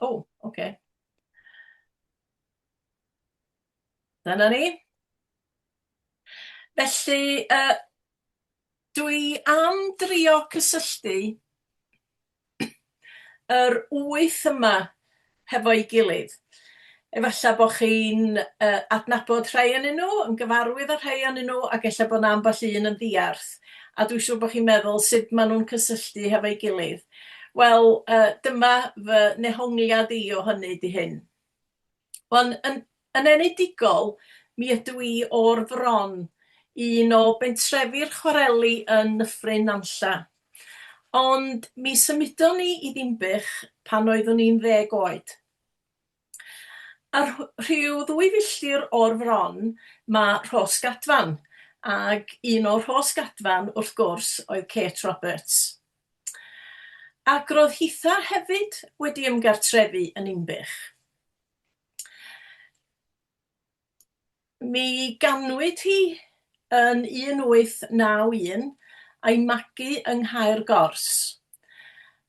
O, oce. Dyna ni. Felly, dwi am drio cysylltu yr wyth yma hefo'i gilydd. Efallai bod chi'n adnabod rhai ynyn nhw, yn gyfarwydd â rhai ynyn nhw, ac efallai bod 'na ambell un yn ddiarth. A dwi'n siŵr bod chi'n meddwl sut maen nhw'n cysylltu hefo'i gilydd. Wel, dyma fy nehongliad i o hynny 'di hyn. Wel, yn enedigol, mi ydw i o'r Fron, un o bentrefi'r chwareli yn Nyffryn Nanlla. Ond mi symudon ni i Ddinbych pan oeddwn i'n 10 oed. Ar rhyw 2 filltir o'r Fron, mae Rhosgadfan, ac un o'r Rhosgadfan, wrth gwrs, oedd Kate Roberts. Ac roedd hitha hefyd wedi ymgartrefu yn Ninbych. Mi ganwyd hi yn 1891 a'i magu yng Nghaergors.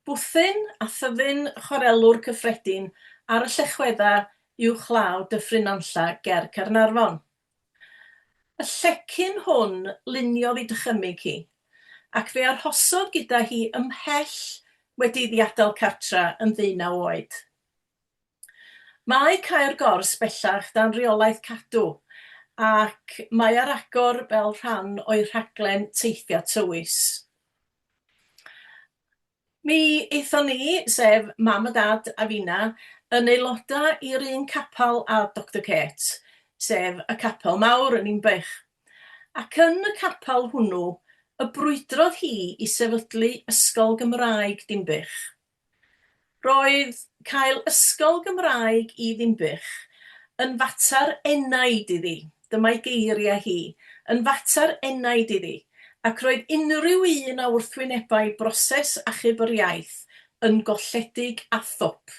Bwthyn a thyddyn chwarelwr cyffredin ar y llechweddau uwchlaw Dyffryn Nanlla ger Caernarfon. Y llecyn hwn luniodd ei dychymyg hi, ac fe arhosodd gyda hi ymhell wedi iddi adael cartra yn 19 oed. Mae Caergors bellach dan reolaeth cadw, ac mae ar agor fel rhan o'i rhaglen teithio tywys. Mi eithon ni, sef mam a dad a finna, yn aelodau i'r un capal a Dr Kate, sef y capel mawr yn Ninbych. Ac yn y capal hwnnw, y brwydrodd hi i sefydlu Ysgol Gymraeg Dinbych. Roedd cael Ysgol Gymraeg i Dinbych yn fatar enaid iddi, dyma'i geiriau hi, yn fatar enaid iddi, ac roedd unrhyw un a wrthwynebau broses achub yr iaith yn golledig a thwp.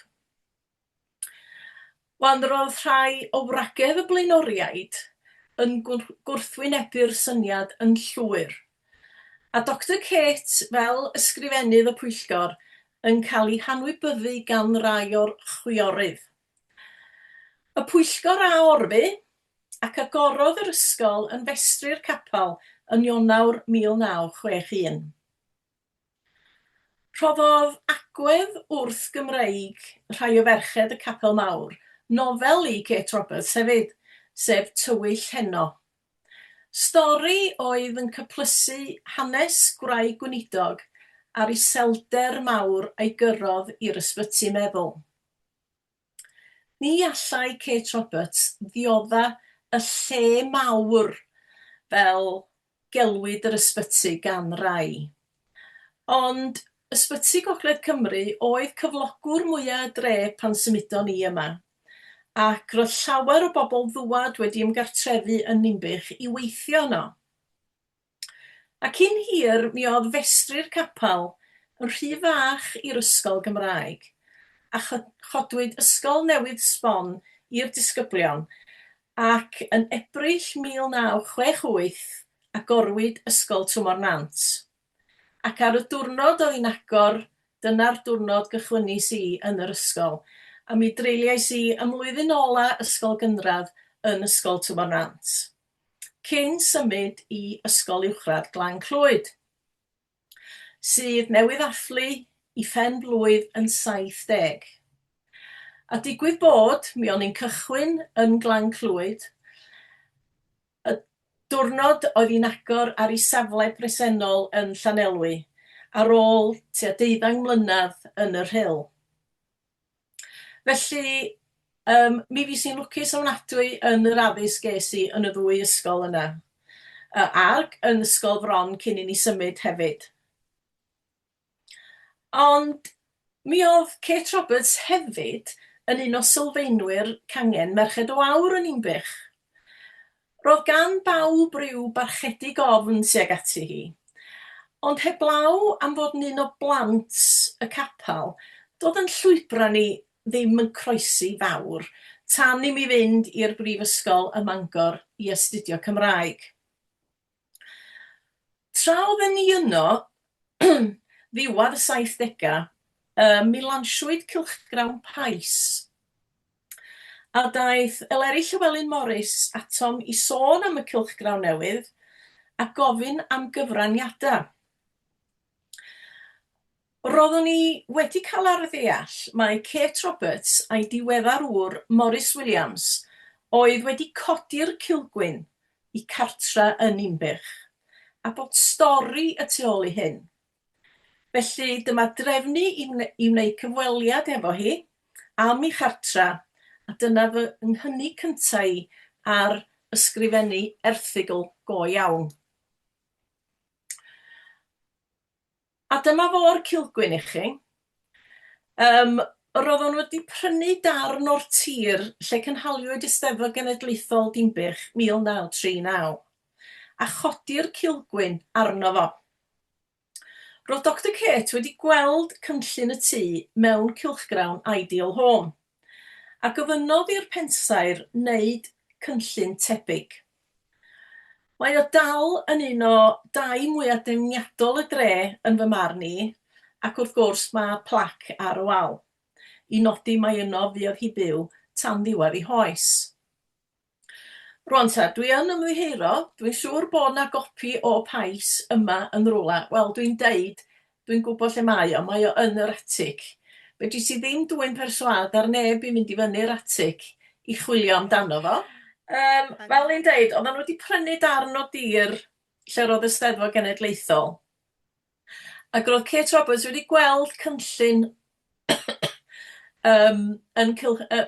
Wan roedd rhai o wragedd y blaenoriaid yn gwrthwynebu'r syniad yn llwyr, a Dr Kate, fel ysgrifennydd y pwyllgor, yn cael ei hanwybyddu gan rai o'r chwiorydd. Y pwyllgor a orfu, ac agorodd yr ysgol yn festri'r capal yn Ionawr 1961. Rhoddodd agwedd wrth Gymreig rhai o ferched y capel mawr nofel i Kate Roberts hefyd, sef Tywyll Heno. Stori oedd yn cyplysu hanes gwraig gweinidog a'r iselder mawr a'i gyrrodd i'r ysbyty meddwl. Ni allai Kate Roberts ddiodda y lle mawr fel gelwyd yr ysbyty gan rai. Ond ysbyty Gogledd Cymru oedd cyflogwr mwyaf dre pan symudon ni yma, ac roedd llawer o bobl ddwad wedi ymgartrefu yn Ninbych i weithio yno. Ac un hir mi oedd festri'r capal yn rhy fach i'r Ysgol Gymraeg, a chodwyd Ysgol Newydd Sbon i'r disgyblion, ac yn Ebrill 1968 agorwyd Ysgol Twmor Nant. Ac ar y diwrnod oedd hi'n agor, dyna'r diwrnod gychwynnus i yn yr ysgol, a mi dreiliais i ymlwyddyn ola ysgol gynradd yn Ysgol Twmor Nant, cyn symud i Ysgol Uwchradd Glan Clwyd, sydd newydd ddathlu i phen blwydd yn 70. A digwydd bod, mi o'n i'n cychwyn yn Glan Clwyd, y diwrnod oedd hi'n agor ar ei safle presennol yn Llanelwy, ar ôl tua 12 mlynedd yn yr Rhyl. Felly, mi fys i'n lwcus ofnadwy yn yr addysg ges i yn y 2 ysgol yna, ac yn Ysgol Fron cyn i ni symud hefyd. Ond mi oedd Kate Roberts hefyd yn un o sylfaenwyr cangen Merched o Wawr yn Ninbych. Roedd gan bawb ryw barchedig ofn tuag ati hi, ond heblaw am fod yn un o blant y capal, doedd yn llwybra ni ddim yn croesi fawr tan i mi fynd i'r brifysgol ym Mangor i astudio Cymraeg. Tra oedden ni yno, ddiwadd y 70au, mi lansiwyd cylchgrawn Pais. A daeth Eleri Llywelyn Morris atom i sôn am y cylchgrawn newydd a gofyn am gyfraniadau. Roeddwn ni wedi cael ar ddeall mae Kate Roberts a'i diweddar ŵr Morris Williams oedd wedi codi'r cilgwyn i cartra yn Inbych, a bod stori y tu ôl i hyn. Felly dyma drefnu i wneud cyfweliad efo hi am ei chartra, a dyna fy nghynnig cyntaf i ar ysgrifennu erthygl go iawn. A dyma fo'r cilgwyn i chi. Roeddwn wedi prynu darn o'r tir lle cynhaliwyd Eisteddfod Genedlaethol Dinbych 1939 a chodi'r cilgwyn arno fo. Roedd Dr Kate wedi gweld cynllun y tŷ mewn cylchgrawn Ideal Home a gofynnodd i'r pensaer wneud cynllun tebyg. Mae o dal yn un o dau mwyaf dewniadol y dre yn fy marn i, ac wrth gwrs mae plac ar y wal i nodi mai yno fuodd hi byw tan ddiwedd ei hoes. Rwan ta, dwi yn ymddiheuro, dwi'n siŵr bod na gopi o Pais yma yn rwla. Wel, dwi'n gwybod lle mae o yn yr atig. Fedri si ddim dwy'n perswad ar neb i mynd i fyny'r atig i chwilio amdano fo. Fel ni'n deud, oedden nhw wedi prynu darn o dir lle roedd Eisteddfod Genedlaethol. Ac roedd Kate Roberts wedi gweld cynllun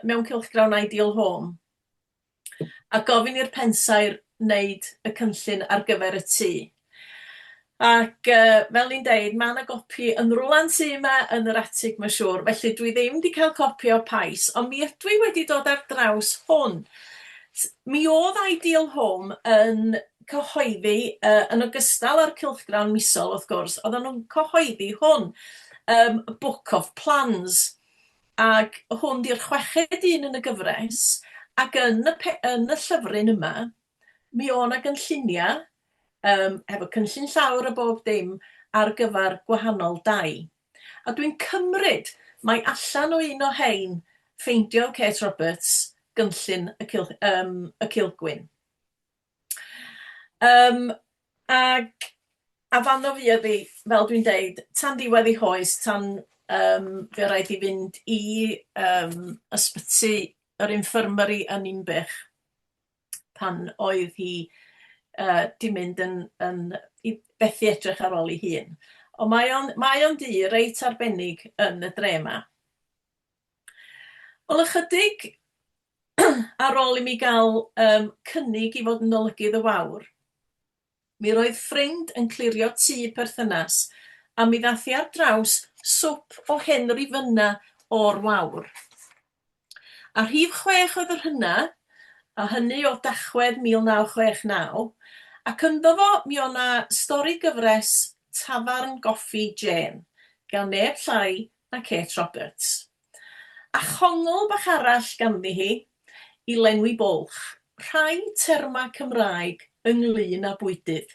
mewn cylchgrawn Ideal Home a gofyn i'r pensaer wneud y cynllun ar gyfer y tŷ. Ac fel ni'n deud, mae yna gopi yn rwla'n tŷ yma yn yr atig, mae'n siŵr. Felly dwi ddim wedi cael copi o Pais, ond mi ydw i wedi dod ar draws hwn. Mi oedd Ideal Home yn cyhoeddi, yn ogystal â'r cylchgrawn misol wrth gwrs, oedden nhw'n cyhoeddi hwn, Book of Plans, ac hwn di'r chweched un yn y gyfres, ac yn y llyfryn yma, mi o'n na gynlluniau, efo cynllun llawr a bob dim ar gyfer gwahanol dai. A dwi'n cymryd mai allan o un o hein ffeindio Kate Roberts gynllun y cilgwyn. Ac a fanno fi ydi, fel dwi'n deud, tan diwedd ei hoes, tan fe rhaid i fynd i ysbyty yr infirmary yn Inbych pan oedd hi di mynd i bethu edrych ar ôl ei hun. Ond mae o'n dŷ reit arbennig yn y dre yma. Wel, ychydig ar ôl i mi gael cynnig i fod yn olygydd y Wawr, mi roedd ffrind yn clirio tŷ perthynas a mi ddath i ar draws swp o Henry Fyna o'r Wawr. A rhif 6 oedd yr hynna, a hynny o Dachwedd 1969, ac ynddo fo mi o' na stori gyfres Tafarn Goffi Jane, gan neb llai na Kate Roberts. A chongol bach arall ganddi hi i lenwi bwlch, rhai terma Cymraeg ynglyn â bwydydd.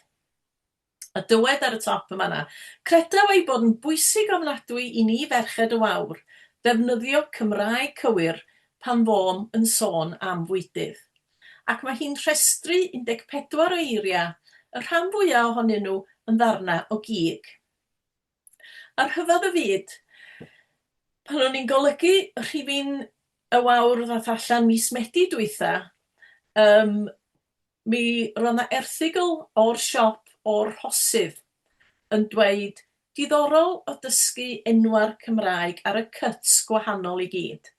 A dywed ar y top yma na, credaw ei bod yn bwysig ofnadwy i ni ferched y Wawr ddefnyddio Cymraeg cywir pan fo'n yn sôn am fwydydd. Ac mae hi'n rhestru 14 o eiriau, y rhan fwyaf ohonyn nhw yn ddarna o gig. Ar hyfod y fyd, pan o'n i'n golygu rhifin y Wawr ddath allan mis Medi dwytha, mi roedd 'na erthygl o'r siop o'r Rhosydd yn dweud diddorol o dysgu enwa'r Cymraeg ar y cuts gwahanol i gyd,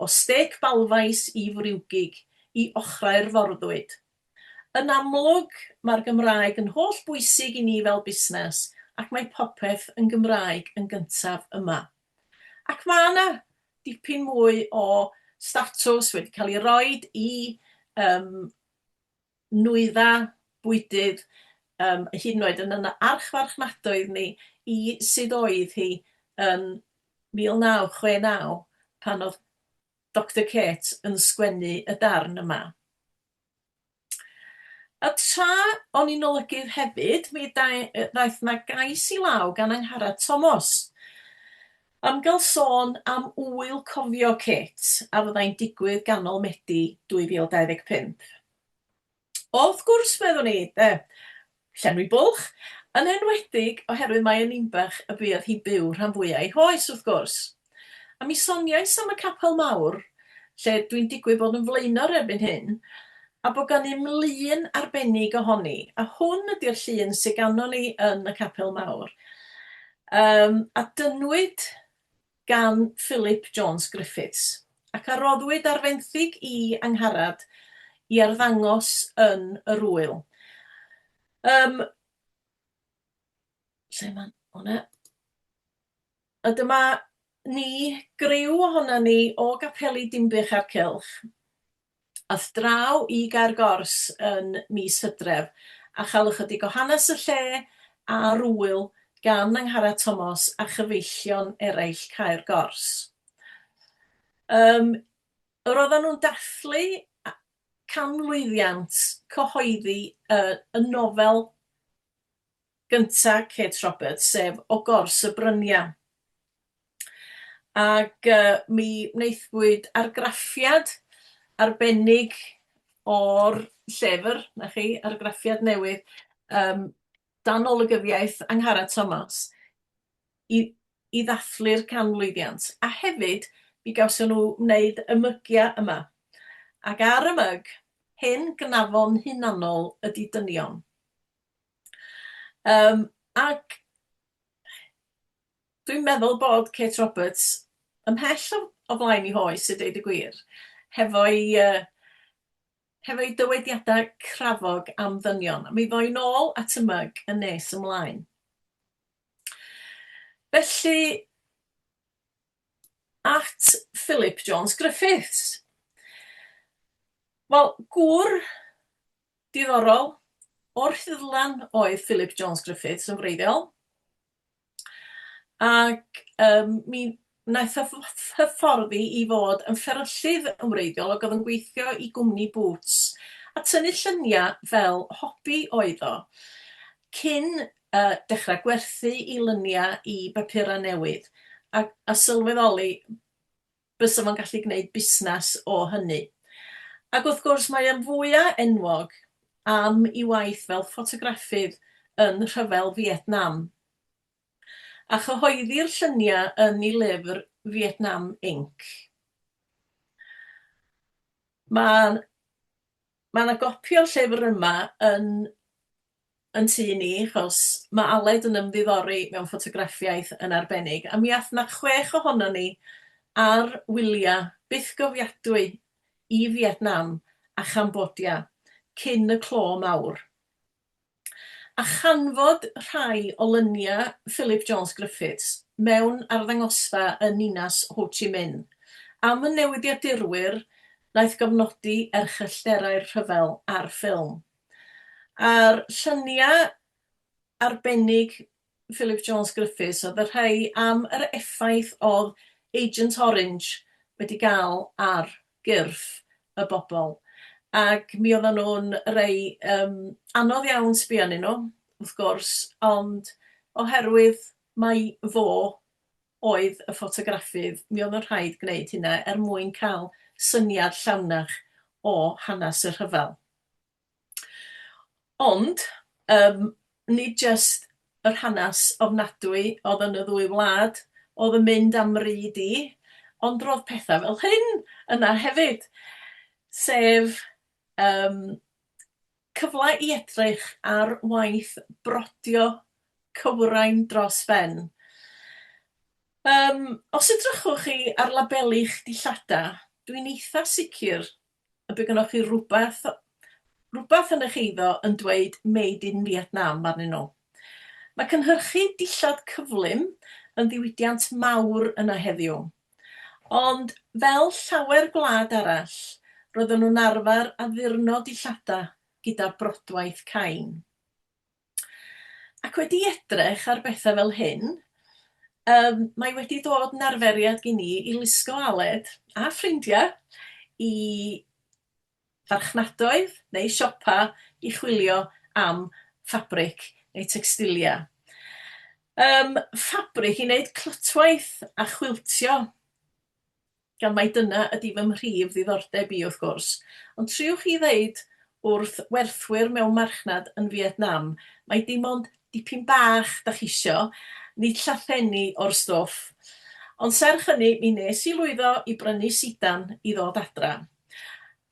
o stêc balfais i frywgig i ochrau'r forddwyd. Yn amlwg, mae'r Gymraeg yn holl bwysig i ni fel busnes, ac mae popeth yn Gymraeg yn gyntaf yma. Ac mae yna dipyn mwy o statws wedi cael ei roed i nwydda bwydydd, hyd yn oed yn yna archfarchnadoedd ni i sut oedd hi yn 1969 pan oedd Dr Kate yn sgwennu y darn yma. A tra o'n i'n olygydd hefyd, mi ddaeth 'na gais i law gan Angharad Thomas. Am gael sôn am wyl cofio Kate a fyddai'n digwydd ganol Medi 2025. Wrth gwrs meddwn ni, llenwi bwlch, yn enwedig oherwydd mae yn unbach y bydd hi byw rhan fwyaf ei hoes wrth gwrs. A mi soniais am y capel mawr, lle dwi'n digwydd bod yn flaenor erbyn hyn, a bod gan i'm lun arbennig ohoni, a hwn ydy'r llun sydd ganon ni yn y capel mawr. A dynwyd gan Philip Jones Griffiths, ac arroddwyd ar fenthyg i Angharad i arddangos yn yr wyl. Lle ma'n hwnna? A dyma ni, griw ohona ni o gapeli Dimbych a'r Cylch, ath draw i Gaergors yn mis Hydref a chael ychydig o hanes y lle a'r wyl gan Angharad Thomas a chyfeillion eraill Caergors. Roedden nhw'n dathlu canmlwyddiant cyhoeddi y nofel gyntaf Kate Roberts, sef O Gors y Brynia. Ac mi wnaethpwyd argraffiad arbennig o'r llyfr, na chi, argraffiad newydd, dan olygyddiaeth Angharad Thomas i ddathlu'r canmlwyddiant. A hefyd, mi gawson nhw wneud y mygia yma. Ac ar y myg, hyn gynafon hunanol ydy dynion. Ac dwi'n meddwl bod Kate Roberts ymhell o flaen ei hoes, i ddeud y gwir, hefo'i dywediadau crafog am ddynion. A mi ddoi nôl at y myg yn nes ymlaen. Felly, at Philip Jones Griffiths. Wel, gŵr diddorol o'r ffurflan oedd Philip Jones Griffiths yn wreiddiol. Ac mi wnaeth hyfforddi i fod yn fferyllydd yn wreiddiol ac oedd yn gweithio i gwmni boots a tynnu lluniau fel hobi oedd o cyn dechrau gwerthu i luniau i bapurau newydd a sylweddoli bysa fo'n gallu gwneud busnes o hynny. Ac wrth gwrs mae yn fwyaf enwog am ei waith fel ffotograffydd yn rhyfel Fietnam. A chyhoeddi'r lluniau yn ei lyfr Vietnam Inc. Mae yna gopi o'r llyfr yma yn tŷ ni, achos mae Aled yn ymddiddori mewn ffotograffiaeth yn arbennig, a mi ath na 6 ohonon ni ar wyliau byth gofiadwy i Vietnam a Cambodia cyn y clo mawr. A chanfod rhai o luniau Philip Jones Griffiths mewn arddangosfa yn Ninas Ho Chi Minh am y newidiadurwyr wnaeth gofnodi erchyllderau'r rhyfel ar ffilm. A'r lluniau arbennig Philip Jones Griffiths oedd y rhai am yr effaith oedd Agent Orange wedi gael ar gyrff y bobl. Ac mi oedden nhw'n rei anodd iawn sbio arnyn nhw, wrth gwrs, ond oherwydd mai fo oedd y ffotograffydd, mi oedd yn rhaid gwneud hynna mwyn cael syniad llawnach o hanes y rhyfel. Ond, nid jyst yr hanes ofnadwy oedd yn y ddwy wlad, oedd yn mynd am ryd i, ond roedd pethau fel hyn yna hefyd, sef cyfle i edrych ar waith brodio cywrain dros ben. Os edrychwch chi ar labeli'ch dillada, dwi'n eitha sicr y bydd gennych chi rhywbeth yn eich eiddo yn dweud Made in Vietnam arnyn nhw. Mae cynhyrchu dillad cyflym yn ddiwydiant mawr yna heddiw. Ond fel llawer gwlad arall, roedden nhw'n arfer addurno dillada gyda brodwaith cain. Ac wedi edrych ar bethau fel hyn, mae wedi dod yn arferiad gen i lusgo Aled a ffrindiau i farchnadoedd neu siopa i chwilio am ffabric neu textilia. Ffabric i wneud clytwaith a chwiltio, gan mai dyna ydy fy mhrif ddiddordeb i wrth gwrs. Ond triwch i ddeud wrth werthwyr mewn marchnad yn Fietnam mai dim ond dipyn bach da chi isio, nid llathenni o'r stwff. Ond serch hynny, mi nes i lwyddo i brynu sidan i ddod adra.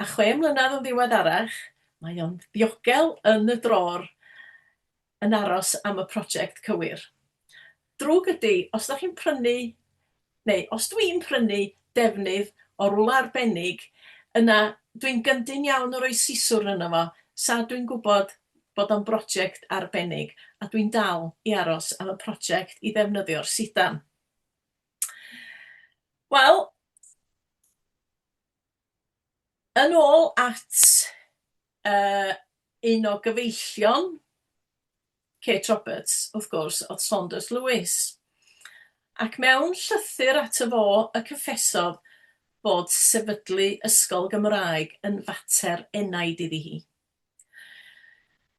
A 6 mlynedd yn ddiweddarach, mae o'n ddiogel yn y dror yn aros am y prosiect cywir. Drwg ydy, os da chi'n prynu, neu os dwi'n prynu defnydd o rwla arbennig, yna dwi'n gyndyn iawn o roi siswrn yno fo, sa dwi'n gwybod bod o'n brosiect arbennig, a dwi'n dal i aros am y prosiect i ddefnyddio'r sidan. Wel, yn ôl at un o gyfeillion Kate Roberts, wrth gwrs, oedd Saunders Lewis. Ac mewn llythyr at y fo y cyffesodd bod sefydlu ysgol Gymraeg yn fater enaid iddi hi.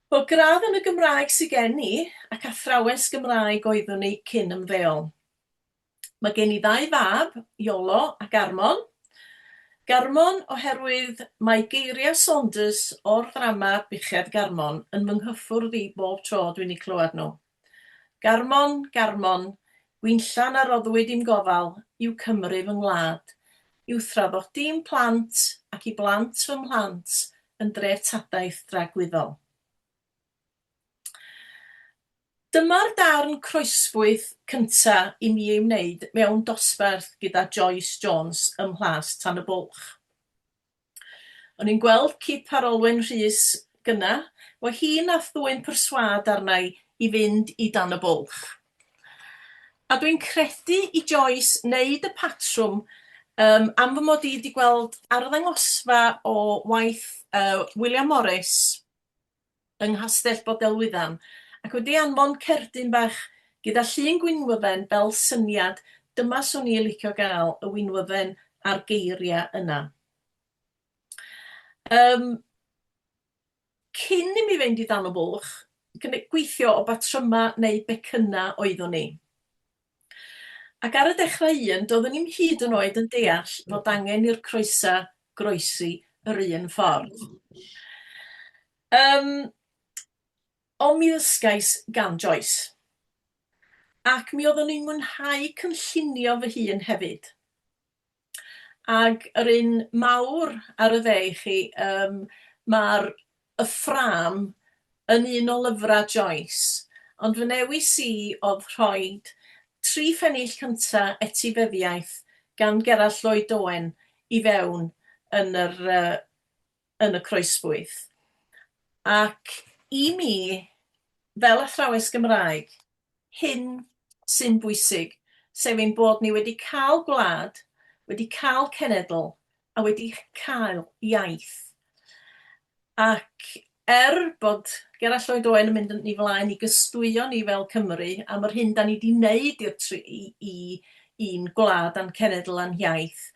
Wel, gradd yn y Gymraeg sydd gen i, ac athrawes Gymraeg oeddwn ni cyn ymddeol. Mae gen i 2 fab, Iolo ac Armon. Garmon oherwydd mae geiriau Saunders o'r ddrama Buchedd Garmon yn fy nghyffwrdd i bob tro dwi'n ei clywed nhw. Garmon, Garmon, gwynllan a roddwyd i'm gofal, yw Cymru fy ngwlad, yw thraddodi'n plant ac i blant fy mhlant yn dreftadaeth dragwyddol. Dyma'r darn croesfwyth cyntaf i mi ei wneud mewn dosbarth gyda Joyce Jones ym Mhlas Tan y Bwlch. O'n i'n gweld cip ar olwyn Rhys gyna, o hi nath ddwyn perswad arna i fynd i Dan y Bwlch. A dwi'n credu i Joyce wneud y patrwm am fy mod i wedi gweld arddangosfa o waith William Morris yng Nghastell Bodelwyddan, ac wedi anfon cerdyn bach gyda llun Gwynwydden fel syniad, dyma swn i licio gael y Wynwydden a'r geiriau yna. Cyn i mi fynd i Dan y Bwlch, gweithio o batryma neu becynna oeddwn ni. Ac ar y dechrau doeddwn ni'n hyd yn oed yn deall fod angen i'r croesa groesi yr un ffordd. O mi ddysgais gan Joyce. Ac mi oeddwn i'n mwynhau cynllunio fy hun hefyd. Ac yr un mawr ar y dde i chi, mae'r y ffram yn un o lyfrau Joyce, ond fy newis i oedd rhoi 3 phennill cynta etifeddiaeth gan Gerald Lloyd Owen i fewn yn y croesbwyth. Ac i mi, fel athrawes Gymraeg, hyn sy'n bwysig, sef ein bod ni wedi cael gwlad, wedi cael cenedl, a wedi cael iaith. Ac bod Gerald Lloyd Owen yn mynd yn ei flaen i gystwyo ni fel Cymru am yr hyn da ni wedi wneud i'n gwlad a'n cenedl a'n iaith,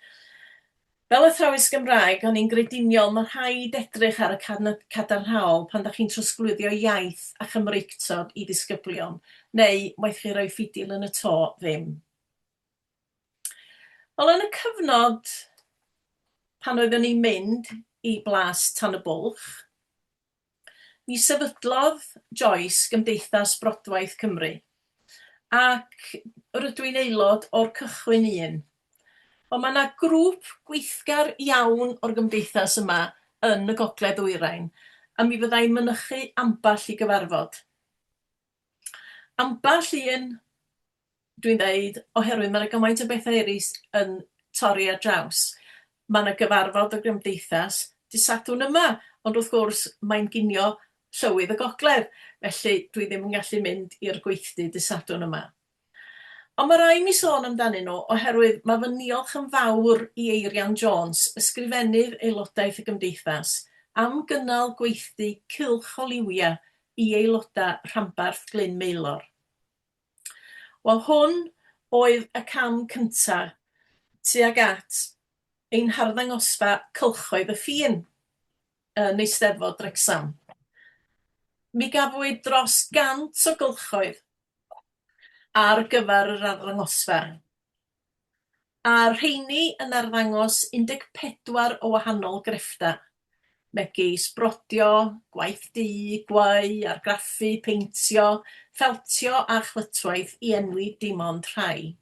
fel athrawes Gymraeg, o'n i'n grediniol, mae rhaid edrych ar y cadarnhaol pan da chi'n trosglwyddio iaith a Chymreictod i ddisgyblion, neu waith chi roi ffidil yn y to ddim. Wel, yn y cyfnod pan oeddwn ni'n mynd i Blas Tan y Bwlch, mi sefydlodd Joyce Gymdeithas Brodwaith Cymru, ac rydw i'n aelod o'r cychwyn un. Ond mae yna grŵp gweithgar iawn o'r gymdeithas yma yn y Gogledd Ddwyrain, a mi fyddai'n mynychu amball i gyfarfod. Amball un, dwi'n dweud, oherwydd mae yna gymaint o bethau eraill yn torri ar draws. Mae yna gyfarfod o gymdeithas dydd Sadwrn yma, ond wrth gwrs mae'n ginio llywydd y Gogledd, felly dwi ddim yn gallu mynd i'r gweithdy dydd Sadwrn yma. Ond mae rai mi sôn amdanyn nhw oherwydd mae fy niolch yn fawr i Eirian Jones, ysgrifennydd aelodaeth y gymdeithas, am gynnal gweithdy cylch o liwia i aelodau rhanbarth Glyn Maelor. Wel, hwn oedd y cam cyntaf tuag at ein harddangosfa cylchoedd y ffin yn Eisteddfod Wrecsam. Mi gafwyd dros 100 o gylchoedd ar gyfer yr arddangosfa. A rheini yn arddangos 14 o wahanol greffta, megis brodio, gwaith du, gweu, argraffu, peintio, ffeltio a chlytwaith i enwi dim ond rhai.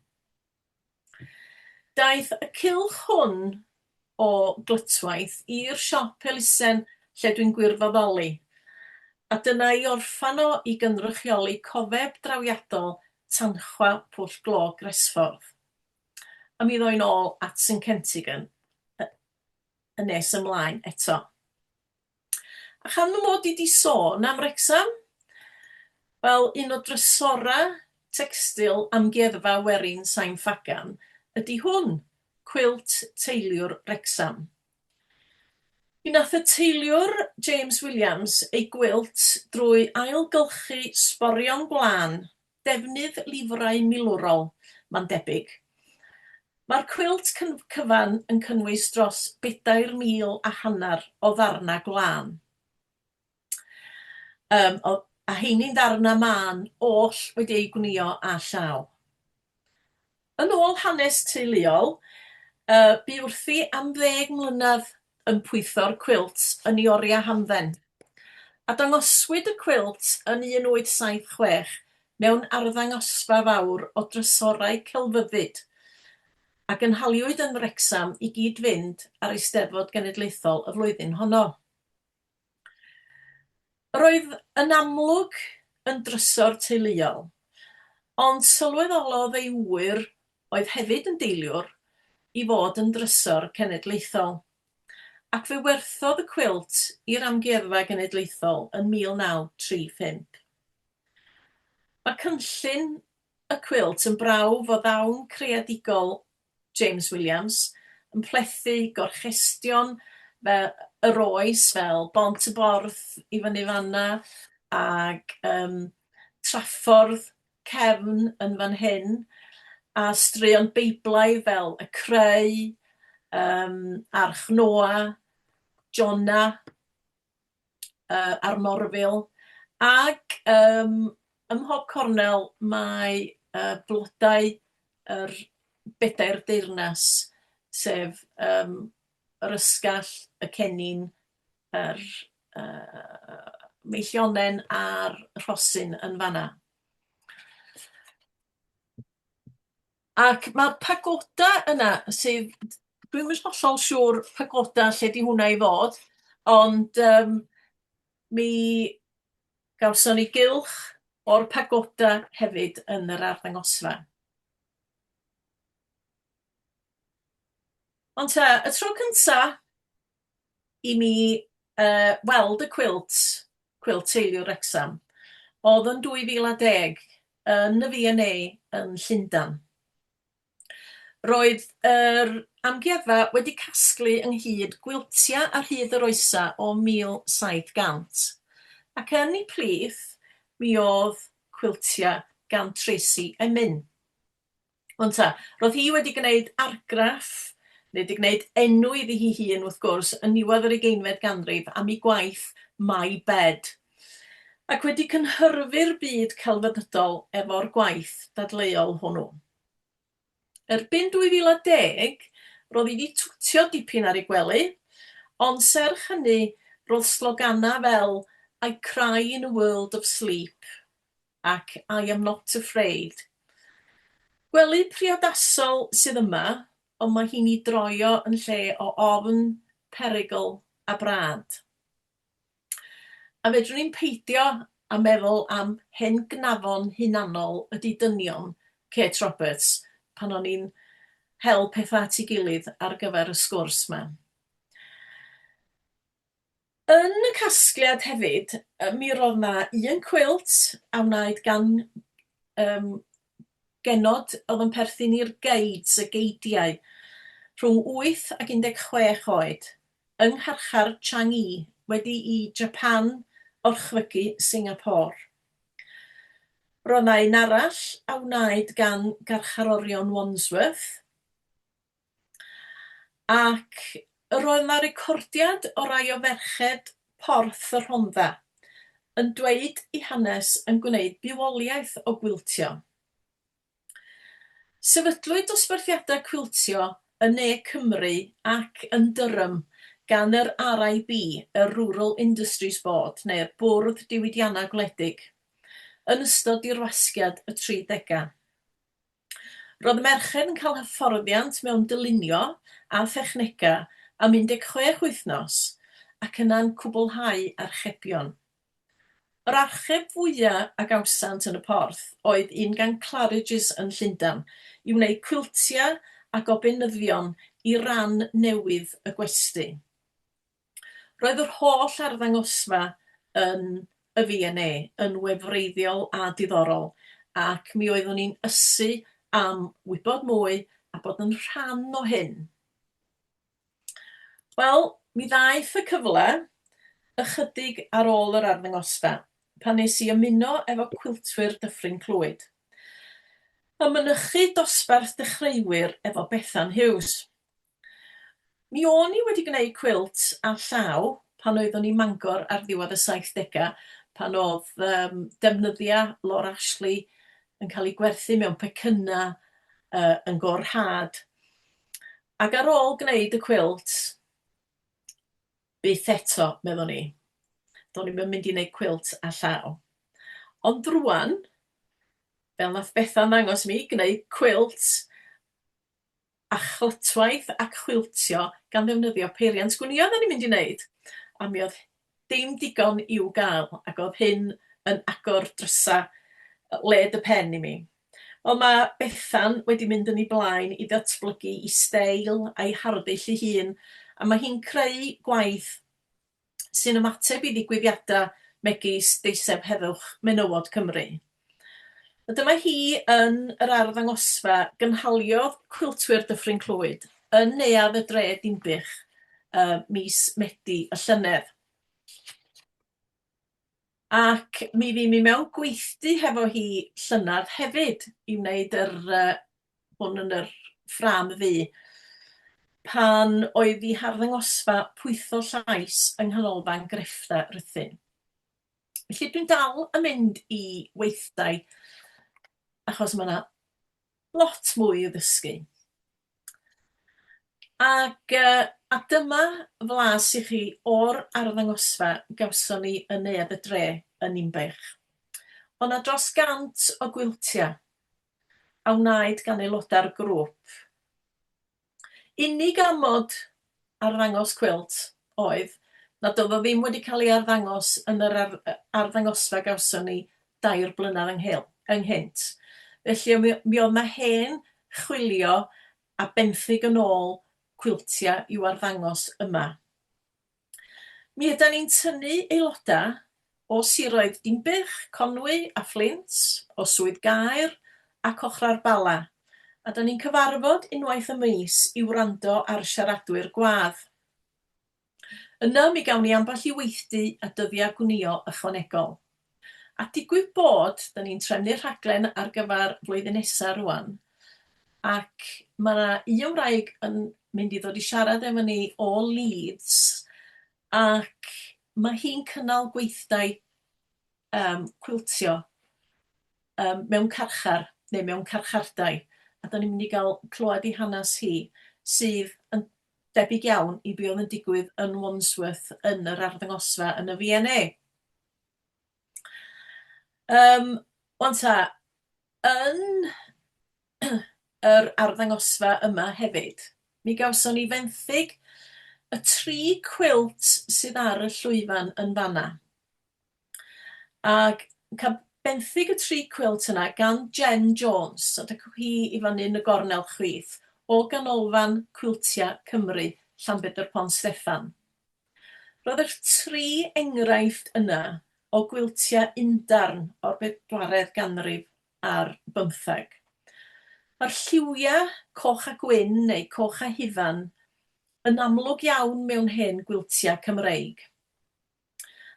Daeth y cylch hwn o glytwaith i'r siop elusen lle dwi'n gwirfoddoli, a dyna i orffan o i gynrychioli cofeb drawiadol Tanchwa Pwll Glo Gresffordd. A mi ddoi nôl at St Kentigern y nes ymlaen eto. A chan fy mod i di sôn am Wrecsam, wel, un o drysora textil amgueddfa Werin Sain Fagan ydy hwn, cwilt teiliwr Wrecsam. Mi nath y teiliwr James Williams ei gwilt drwy ailgylchu sborion gwlân, defnydd lifrau milwrol, ma'n debyg. Mae'r cwilt cyfan yn cynnwys dros 4,500 o ddarna gwlân. A heini'n ddarna mân oll wedi ei gwnïo a llaw. Yn ôl hanes teuluol, bu wrthi am 10 mlynedd yn pwytho'r cwilt yn ei oriau hamdden. A dangoswyd y cwilt yn 1876 mewn arddangosfa fawr o drysorau celfyddyd, ac yn haliwyd yn Wrecsam i gyd fynd ar Eisteddfod Genedlaethol y flwyddyn honno. Roedd yn amlwg yn drysor teuluol, ond sylweddolodd ei wyr oedd hefyd yn deiliwr i fod yn drysor cenedlaethol, ac fe werthodd y cwilt i'r Amgueddfa Genedlaethol yn 1935. Mae cynllun y cwilt yn brawf o ddawn creadigol James Williams yn plethu gorchestion fel yr oes fel Bont y Borth i fyny fanna ac traffordd cefn yn fan hyn a straeon beiblaidd fel y Creu, Arch Noa, Jona a'r Morfil, ac ym mhob cornel mae blodau yr bedair deyrnas, sef yr ysgall, y cennin, yr meillionen a'r rhosyn yn fanna. Ac mae'r pagoda yna, sydd, dwi'n mynd hollol siŵr pagoda lle di hwnna i fod, ond mi gawson ni gylch o'r pagoda hefyd yn yr arddangosfa. Ond y tro cynta i mi weld y cwilt teiliwr Wrecsam oedd yn 2010 yn y V&A yn Llundain. Roedd yr amgueddfa wedi casglu ynghyd gwiltia ar hyd yr oesa o 1700, ac yn ei plith mi oedd cwiltia gan Tracy Emin. Ond roedd hi wedi gwneud argraff, neu wedi gwneud enw iddi hi hun wrth gwrs yn niwedd yr 20fed ganrif am ei gwaith My Bed, ac wedi cynhyrfu'r byd celfyddydol efo'r gwaith dadleuol hwnnw. Erbyn 2010, roedd hi wedi twtio dipyn ar ei gwely, ond serch hynny roedd slogana fel I cry in a world of sleep ac I am not afraid. Gwely priodasol sydd yma, ond mae hi'n ei droio yn lle o ofn, perygl a brad. A fedrwn ni'n peidio a meddwl am hen gnafon hunanol ydy dynion Kate Roberts pan o'n i'n hel pethau at ei gilydd ar gyfer y sgwrs yma. Yn y casgliad hefyd, mi roedd yna un cwilt a wnaed gan genod oedd yn perthyn i'r guides, y geidiau, rhwng 8 ac 16 oed, yng ngharchar Changi, wedi i Japan orchfygu Singapore. Roedd yna un arall a wnaed gan garcharorion Wandsworth, ac roedd yna recordiad o rai o ferched porth y Rhondda yn dweud eu hanes yn gwneud bywoliaeth o gwiltio. Sefydlwyd dosbarthiadau cwiltio yn Ne Cymru ac yn Durham gan yr RIB, y Rural Industries Board, neu'r Bwrdd Diwydiannau Gwledig, yn ystod dirwasgiad y 30au. Roedd merched yn cael hyfforddiant mewn dylunio a thechnegau am 16 wythnos ac yna'n cwblhau archebion. Yr archeb fwyaf a gawsant yn y porth oedd un gan Claridge's yn Llundain i wneud cwiltiau a gobynyddion i ran newydd y gwesty. Roedd yr holl arddangosfa yn y V&A yn wefreiddiol a diddorol ac mi oeddwn ni'n ysu am wybod mwy a bod yn rhan o hyn. Wel, mi ddaeth y cyfle ychydig ar ôl yr arddangosfa pan nes i ymuno efo cwiltwyr Dyffryn Clwyd. A mynychu dosbarth dechreuwyr efo Bethan Hughes. Mi o'n i wedi gwneud cwilt a llaw pan oeddwn i Mangor ar ddiwedd y 70au, pan oedd defnyddiau Lor Ashley yn cael ei gwerthu mewn pecynna yn gorhad. Ac ar ôl gwneud y cwilt, byth eto, meddwn ni. Do'n i'm yn mynd i wneud cwilt a llaw. Ond rwan, fel nath Bethan ddangos mi, gwneud cwilt a chlytwaith ac chwiltio gan ddefnyddio peiriant gwnïo oedden ni'n mynd i wneud. A mi oedd dim digon i'w gael, ac oedd hyn yn agor drysa led y pen i mi. Wel, mae Bethan wedi mynd yn ei blaen i ddatblygu ei steil a'i harddeill ei hun, a mae hi'n creu gwaith sy'n ymateb i ddigwyddiadau megis deiseb heddwch menywod Cymru. Dyma hi yn yr arddangosfa gynhaliodd cwiltwyr Dyffryn Clwyd yn neuadd y dre Dinbych mis Medi y llynedd. Ac mi fu mi mewn gweithdy hefo hi llynedd hefyd i wneud hwn yn yr ffram fi, pan oedd hi harddangosfa pwytho llais yng nghanolfan Greffta Rhuthun. Felly dwi'n dal yn mynd i weithdai achos mae yna lot mwy i ddysgu. Ac a dyma flas i chi o'r arddangosfa gawson ni yn neuadd y dre yn Ninbych. Ond na dros 100 o gwiltiau a wnaed gan aelodau'r grŵp. Unig amod arddangos cwilt oedd nad oedd o ddim wedi cael ei arddangos yn yr arddangosfa gawson ni 2 blynedd ynghynt. Felly mi oedd 'na hen chwilio a benthyg yn ôl cwiltiau i'w arddangos yma. Mi ydan ni'n tynnu aelodau o siroedd Dinbych, Conwy a Flint, o Swydd Gaer ac Ochrau'r Bala, a da ni'n cyfarfod unwaith y mis i wrando ar siaradwyr gwadd. Yna mi gawn ni ambell i weithdy a dyddiau gwnïo ychwanegol. A digwydd bod, da ni'n trefnu'r rhaglen ar gyfer flwyddyn nesaf rwan, ac mae yna un wraig yn mynd i ddod i siarad efo ni o Leeds, ac mae hi'n cynnal gweithdai cwiltio mewn carchar neu mewn carchardai, a da ni'n mynd i gael clywed ei hanes hi, sydd yn debyg iawn i be oedd yn digwydd yn Wandsworth yn yr arddangosfa yn y V&A. Wan ta, yn yr arddangosfa yma hefyd, mi gawson ni fenthyg y 3 cwilt sydd ar y llwyfan yn fanna. Ac cael benthyg y 3 cwilt yna gan Jen Jones, a dych chi i fyny yn y gornel chwith, o ganolfan Cwiltia Cymru, Llanbedr Pont Steffan. Roedd yr 3 enghraifft yna o gwiltia undarn o'r 14edd ganrif ar 15. Mae'r lliwiau coch a gwyn neu coch a hufan yn amlwg iawn mewn hen gwiltia Cymreig.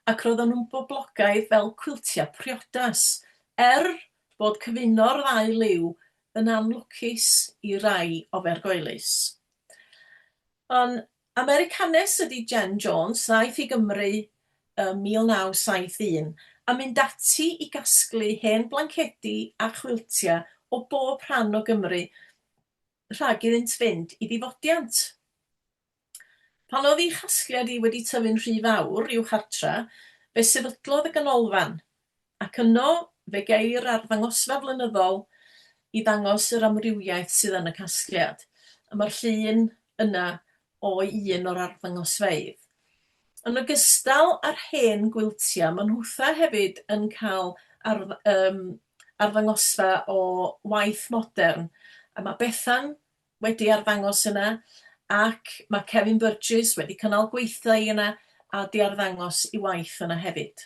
Ac roedden nhw'n boblogaidd fel cwiltia priodas, bod cyfuno'r 2 liw yn amlwcus i rai ofergoelus. Ond Americanes ydy Jen Jones, ddaeth i Gymru 1971, a mynd ati i gasglu hen blancedi a chwiltia o bob rhan o Gymru rhag iddynt fynd i ddifodiant. Pan oedd ei chasgliad i wedi tyfu'n rhy fawr i'w chartra, fe sefydlodd y ganolfan, ac yno fe geir arddangosfa flynyddol i ddangos yr amrywiaeth sydd yn y casgliad. A mae'r llun yna o un o'r arddangosfeydd. Yn ogystal â'r hen gwiltia, mae nhwtha hefyd yn cael arddangosfa o waith modern. A mae Bethan wedi arddangos yna, ac mae Kevin Burgess wedi cynnal gweithdai yna a di arddangos i waith yna hefyd.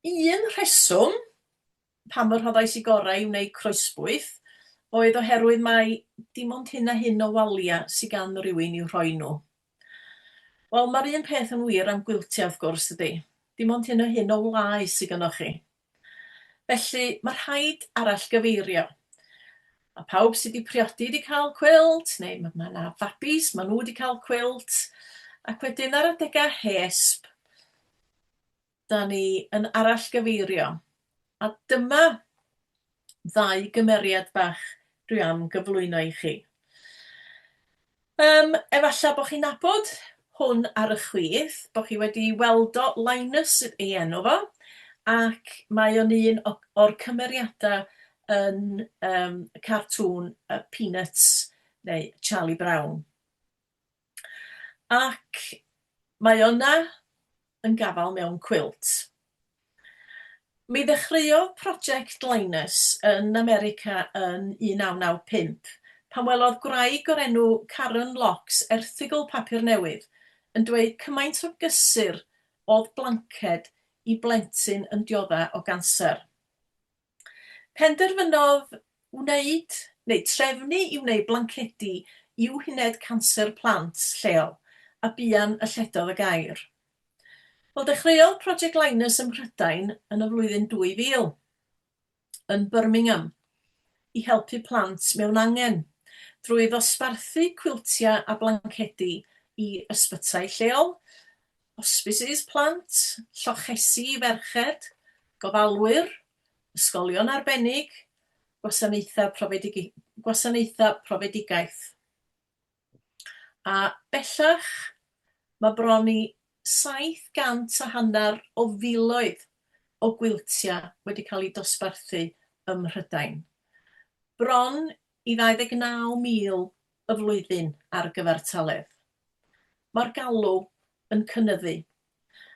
Un rheswm pam yr rhoddais i gorau i wneud croesbwyth oedd oherwydd mae dim ond hyn a hyn o walia sydd gan rywun i'w rhoi nhw. Wel, mae'r un peth yn wir am gwiltia wrth gwrs ydy. Dim ond hyn o wlau sydd gynnwch chi. Felly mae rhaid arall gyfeirio. Mae pawb sydd wedi priodi wedi cael cwilt, neu mae yna fabis, mae nhw wedi cael cwilt, ac wedyn ar adegau hesb, da ni yn arall gyfeirio. A dyma ddau gymeriad bach dwi am gyflwyno i chi. Efallai bod chi'n nabod hwn ar y chwith, bod chi wedi weld o Linus ei enw fo, ac mae o'n un o'r cymeriadau yn cartŵn Peanuts neu Charlie Brown. Ac mae o'na yn gafal mewn cwilt. Mi ddechreuodd prosiect Linus yn America yn 1995 pan welodd gwraig o'r enw Karen Locks erthygl papur newydd yn dweud cymaint o gysur oedd blanced i blentyn yn diodda o ganser. Penderfynodd trefnu i wneud blancedi i'w huned canser plant lleol a buan y lledodd y gair. Wel, dechreuodd Project Linus ym Mhrydain yn y flwyddyn 2000 yn Birmingham i helpu plant mewn angen drwy ddosbarthu cwiltia a blancedi i ysbytai lleol, hospices plant, llochesu i ferched, gofalwyr, ysgolion arbennig, gwasanaethau profedigaeth. A bellach mae bron i 750 o filoedd o gwiltia wedi cael eu dosbarthu ym Mhrydain. Bron i 29,000 y flwyddyn ar gyfartaledd. Mae'r galw yn cynyddu.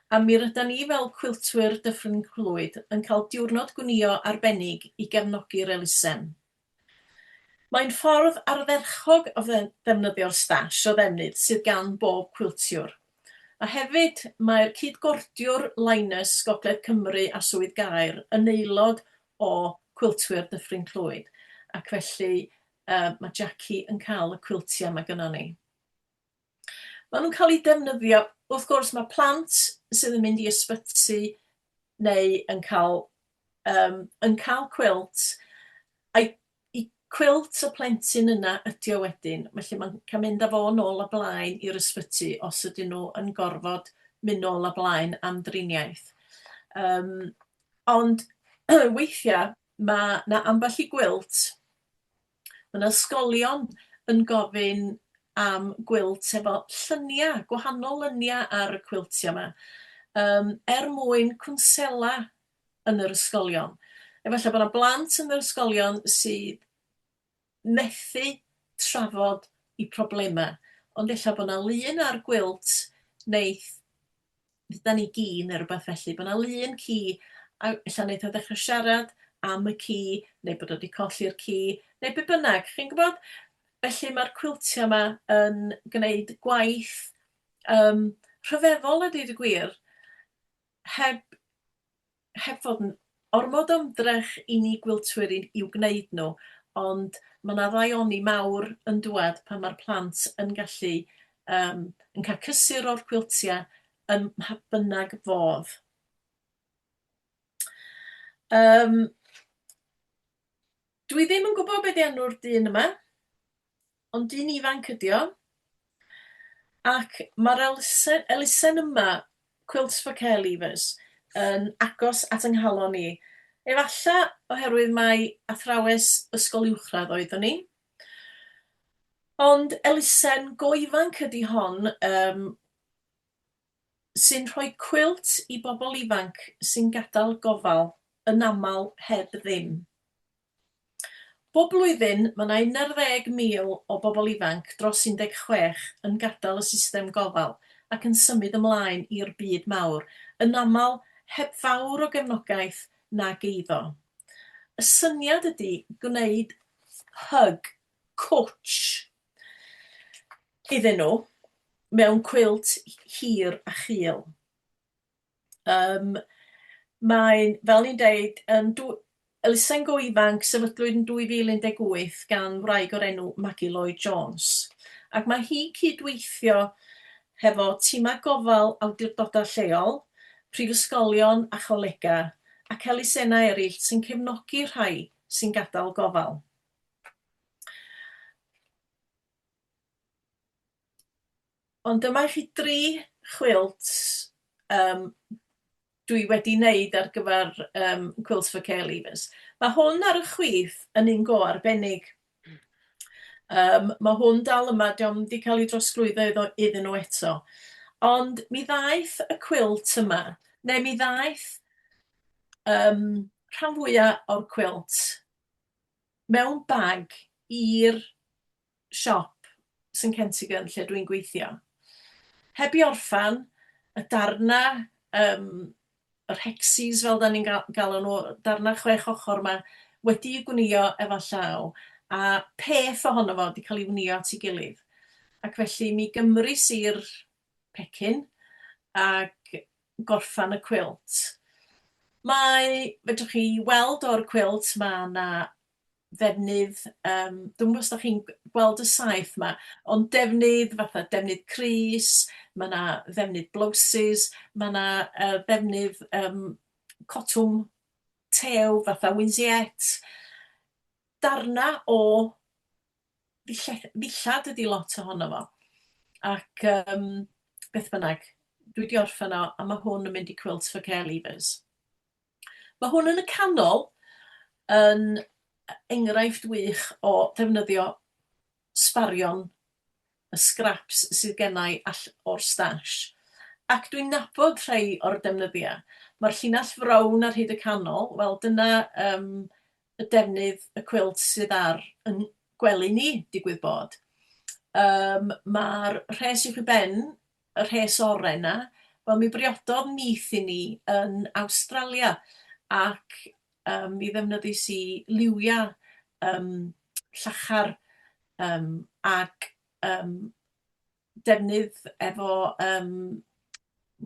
A mi rydyn ni fel cwiltwyr Dyffryn Clwyd yn cael diwrnod gwnïo arbennig i gefnogi'r elusen. Mae'n ffordd ardderchog o ddefnyddio'r stash o ddefnydd sydd gan bob cwiltiwr. A hefyd mae'r cydgordiwr Linus Gogledd Cymru a Swydd Gaer yn aelod o cwiltwyr Dyffryn Clwyd, ac felly mae Jackie yn cael y cwiltia yma gyda ni. Maen nhw'n cael eu defnyddio, wrth gwrs mae plant sydd yn mynd i ysbyty neu yn cael cwilt, a'i cwilt y plentyn yna ydi o wedyn, felly mae'n cael mynd â fo nôl a blaen i'r ysbyty os ydyn nhw yn gorfod mynd nôl a blaen am driniaeth. Ond weithiau mae yna ambell i gwilt, mae yna ysgolion yn gofyn am gwilt efo lluniau, gwahanol luniau ar y cwiltia yma, mwyn cwnsela yn yr ysgolion. Efallai bod yna blant yn yr ysgolion sydd methu trafod i problemau, ond ella bod yna lun ar gwilt neith da ni gi neu rhywbeth felly, bod yna lun ci a ella neith o ddechrau siarad am y ci, neu bod o wedi colli'r ci, neu be bynnag, chi'n gwybod? Felly mae'r cwiltia yma yn gwneud gwaith rhyfeddol a dweud y gwir, heb fod yn ormod ymdrech i ni gwiltwyr i'w gwneud nhw, ond mae yna ddaioni mawr yn dŵad pan mae'r plant yn gallu yn cael cysur o'r cwiltia yn pa bynnag fodd. Dwi ddim yn gwybod beth enw'r dyn yma, ond dyn ifanc ydi o. Ac mae'r elusen yma, Quilts for Care Leavers, yn agos at yng nghalon ni. Efalla oherwydd mai athrawes ysgol uwchradd oeddwn ni. Ond elusen go ifanc ydy hon sy'n rhoi cwilt i bobl ifanc sy'n gadael gofal, yn aml heb ddim. Bob blwyddyn mae yna 11,000 o bobl ifanc dros 16 yn gadael y system gofal ac yn symud ymlaen i'r byd mawr, yn aml heb fawr o gefnogaeth nag eiddo. Y syniad ydy gwneud hug, coach iddyn nhw mewn cwilt hir a chul. Mae'n, fel ni'n deud, elusen go ifanc sefydlwyd yn 2018 gan wraig o'r enw Maggie Lloyd Jones. Ac mae hi cydweithio hefo tima gofal awdurdodau lleol, prifysgolion a cholega, ac elusennau eraill sy'n cefnogi rhai sy'n gadael gofal. Ond dyma chi 3 chwilt dwi wedi wneud ar gyfer Quilts for Care Leavers. Mae hwn ar y chwith yn un go arbennig. Mae hwn dal yma, diolch wedi cael ei drosglwyddo iddyn nhw eto. Ond mi ddaeth y cwilt yma, neu mi ddaeth rhan fwyaf o'r cwilt mewn bag i'r siop St Kentigern lle dwi'n gweithio. Heb i orffan, y darna yr hexis fel da ni'n galw nhw, darna 6 ochr yma, wedi gwnïo efo llaw, a peth ohono fo wedi cael ei wnïo at ei gilydd. Ac felly mi gymrys i'r pecyn ac gorffan y cwilt. Fedrwch chi weld o'r cwilt, mae yna ddefnydd, dwi'n gwybod os da chi'n gweld y saeth yma, ond defnydd fatha defnydd crys, mae yna ddefnydd blowsys, mae yna ddefnydd cotwm tew fatha winsiet, darna o ddillad ydy lot ohono fo. Ac beth bynnag, dwi wedi orffen o, a mae hwn yn mynd i Quilts for Care Leavers. Mae hwn yn y canol yn enghraifft wych o ddefnyddio sbarion, y scraps sydd gennai o'r stash. Ac dwi'n nabod rhai o'r defnyddiau. Mae'r llinell frown ar hyd y canol, wel dyna y defnydd y cwilt sydd ar yn gwely ni, digwydd bod. Mae'r rhes uwch i ben, y rhes oren na, wel mi briododd nyth i ni yn Awstralia, ac mi ddefnyddis i liwia llachar ac defnydd efo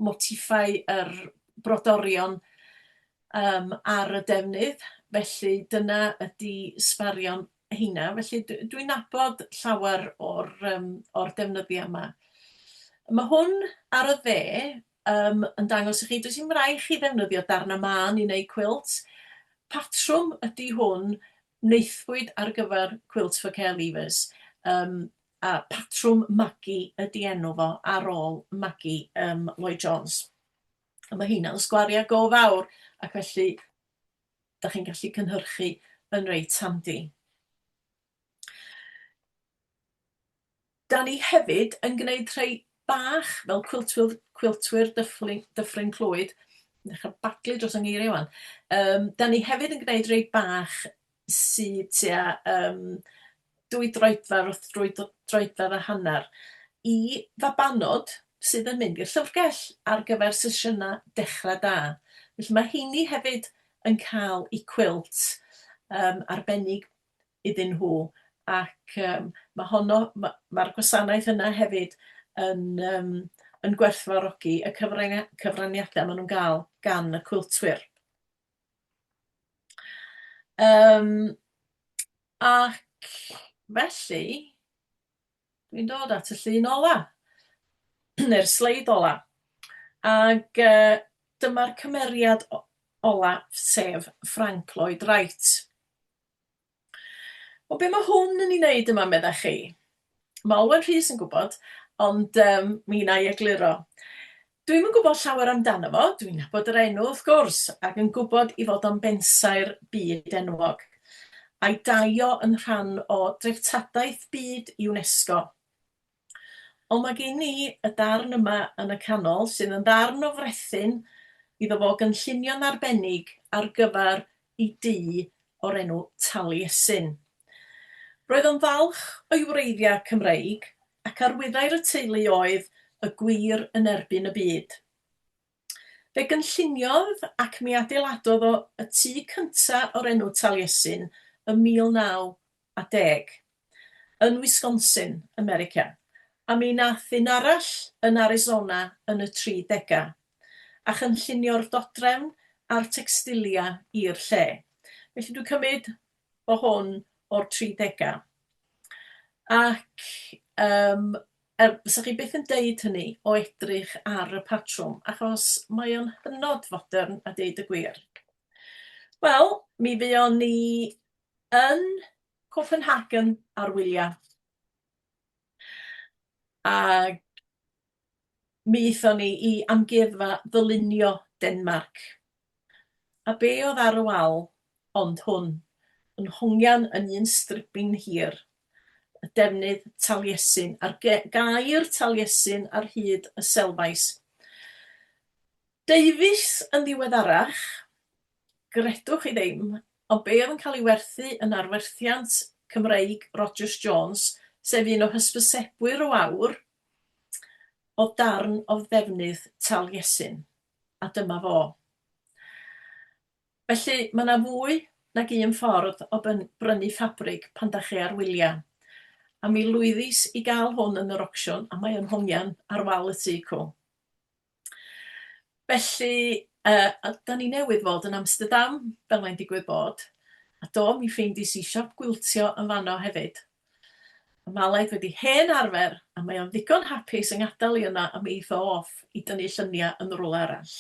motiffau yr brodorion ar y defnydd, felly dyna ydy sbarion heina. Felly dwi'n nabod llawer o'r defnyddiau yma. Mae hwn ar y dde yn dangos i chi, does dim rhaid chi ddefnyddio darna mân i wneud cwilt. Patrwm ydy hwn wneithwyd ar gyfer Quilts for Care Leavers. A patrwm Maggie ydy enw fo ar ôl Maggie Lloyd Jones. A mae hynna'n sgwariau go fawr, ac felly da chi'n gallu cynhyrchu yn reit handi. Da ni hefyd yn gwneud rhai bach fel quiltwyr Dyffryn Clwyd, dechrau baglu dros yng ngeiriau wan. Da ni hefyd yn gwneud rhai bach sydd tua 2 droedfadd wrth 3 droedfadd a hanner i fabanod sydd yn mynd i'r llyfrgell ar gyfer sesiynau dechrau da. Felly mae heini hefyd yn cael eu cwilt arbennig iddyn nhw, ac mae'r gwasanaeth yna hefyd yn gwerthfawrogi y cyfraniadau maen nhw'n gael gan y cwiltwyr. Ac felly, dwi'n dod at y llun ola, neu'r sleid ola, ac dyma'r cymeriad ola, sef Frank Lloyd Wright. O be mae hwn yn ei wneud yma, meddach chi? Mae Rhys yn gwybod, ond mi na i egluro. Dwi'm yn gwybod llawer amdano fo, dwi'n nabod yr enw wrth gwrs, ac yn gwybod i fod o'n bensaer byd enwog. A'i daio yn rhan o dreftadaeth byd UNESCO. Ond mae gen i y darn yma yn y canol sydd yn ddarn o frethyn iddo fo gynllunio'n arbennig ar gyfer ei dŷ o'r enw Taliesin. Roedd o'n falch o'i wreiddiau Cymreig ac arwyddai'r y teulu oedd y gwir yn erbyn y byd. Fe gynlluniodd ac mi adeiladodd o y tŷ cyntaf o'r enw Taliesin ym 1910 yn Wisconsin, America, a mi nath un arall yn Arizona yn y 30au, a chynllunio'r dodrefn a'r tecstilia i'r lle. Felly dwi'n cymryd o hwn o'r 30au. Ac fysa chi byth yn deud hynny o edrych ar y patrwm, achos mae o'n hynod fodern a deud y gwir. Wel, mi fuon ni yn Copenhagen ar wyliau. A mi eithon ni i amgueddfa ddylunio Denmark. A be oedd ar y wal ond hwn, yn hongian yn un stripyn hir, y defnydd Taliesin, a'r gair Taliesin ar hyd y selfais. Davies yn ddiweddarach, gredwch chi ddim, ond be oedd yn cael ei werthu yn arwerthiant Cymreig Rogers Jones, sef un o hysbysebwyr o Wawr, o darn o ddefnydd Taliesin. A dyma fo. Felly mae yna fwy nag un ffordd o brynu ffabrig pan da chi ar wyliau. A mi lwyddus i gael hwn yn yr ocsiwn, a mae yn hongian ar wal y tŷ cw. Felly, da ni newydd fod yn Amsterdam, fel mae'n digwydd bod, a do mi ffeindis i siop gwiltio yn fanno hefyd. Y malaid wedi hen arfer, a mae o'n ddigon hapus yng ngadael i yna am eithaf off i dynnu lluniau yn rwla arall.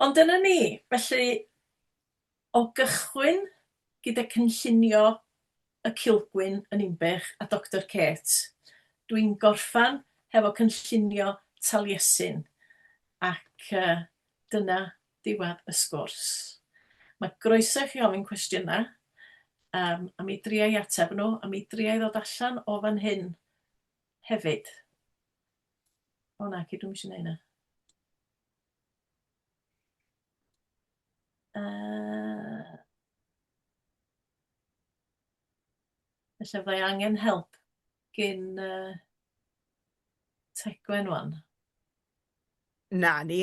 Ond dyna ni, felly o gychwyn gyda cynllunio y Cilgwyn yn Umbech a Dr Kate, dwi'n gorffan hefo cynllunio Taliesin, ac dyna diwedd y sgwrs. Mae groeso i chi ofyn cwestiynau, a mi driai ateb nhw, a mi driai ddod allan o fan hyn hefyd. O na, dwi'n eisiau neud yna. Felly fydda i angen help gyn Tegwen wan. Na ni.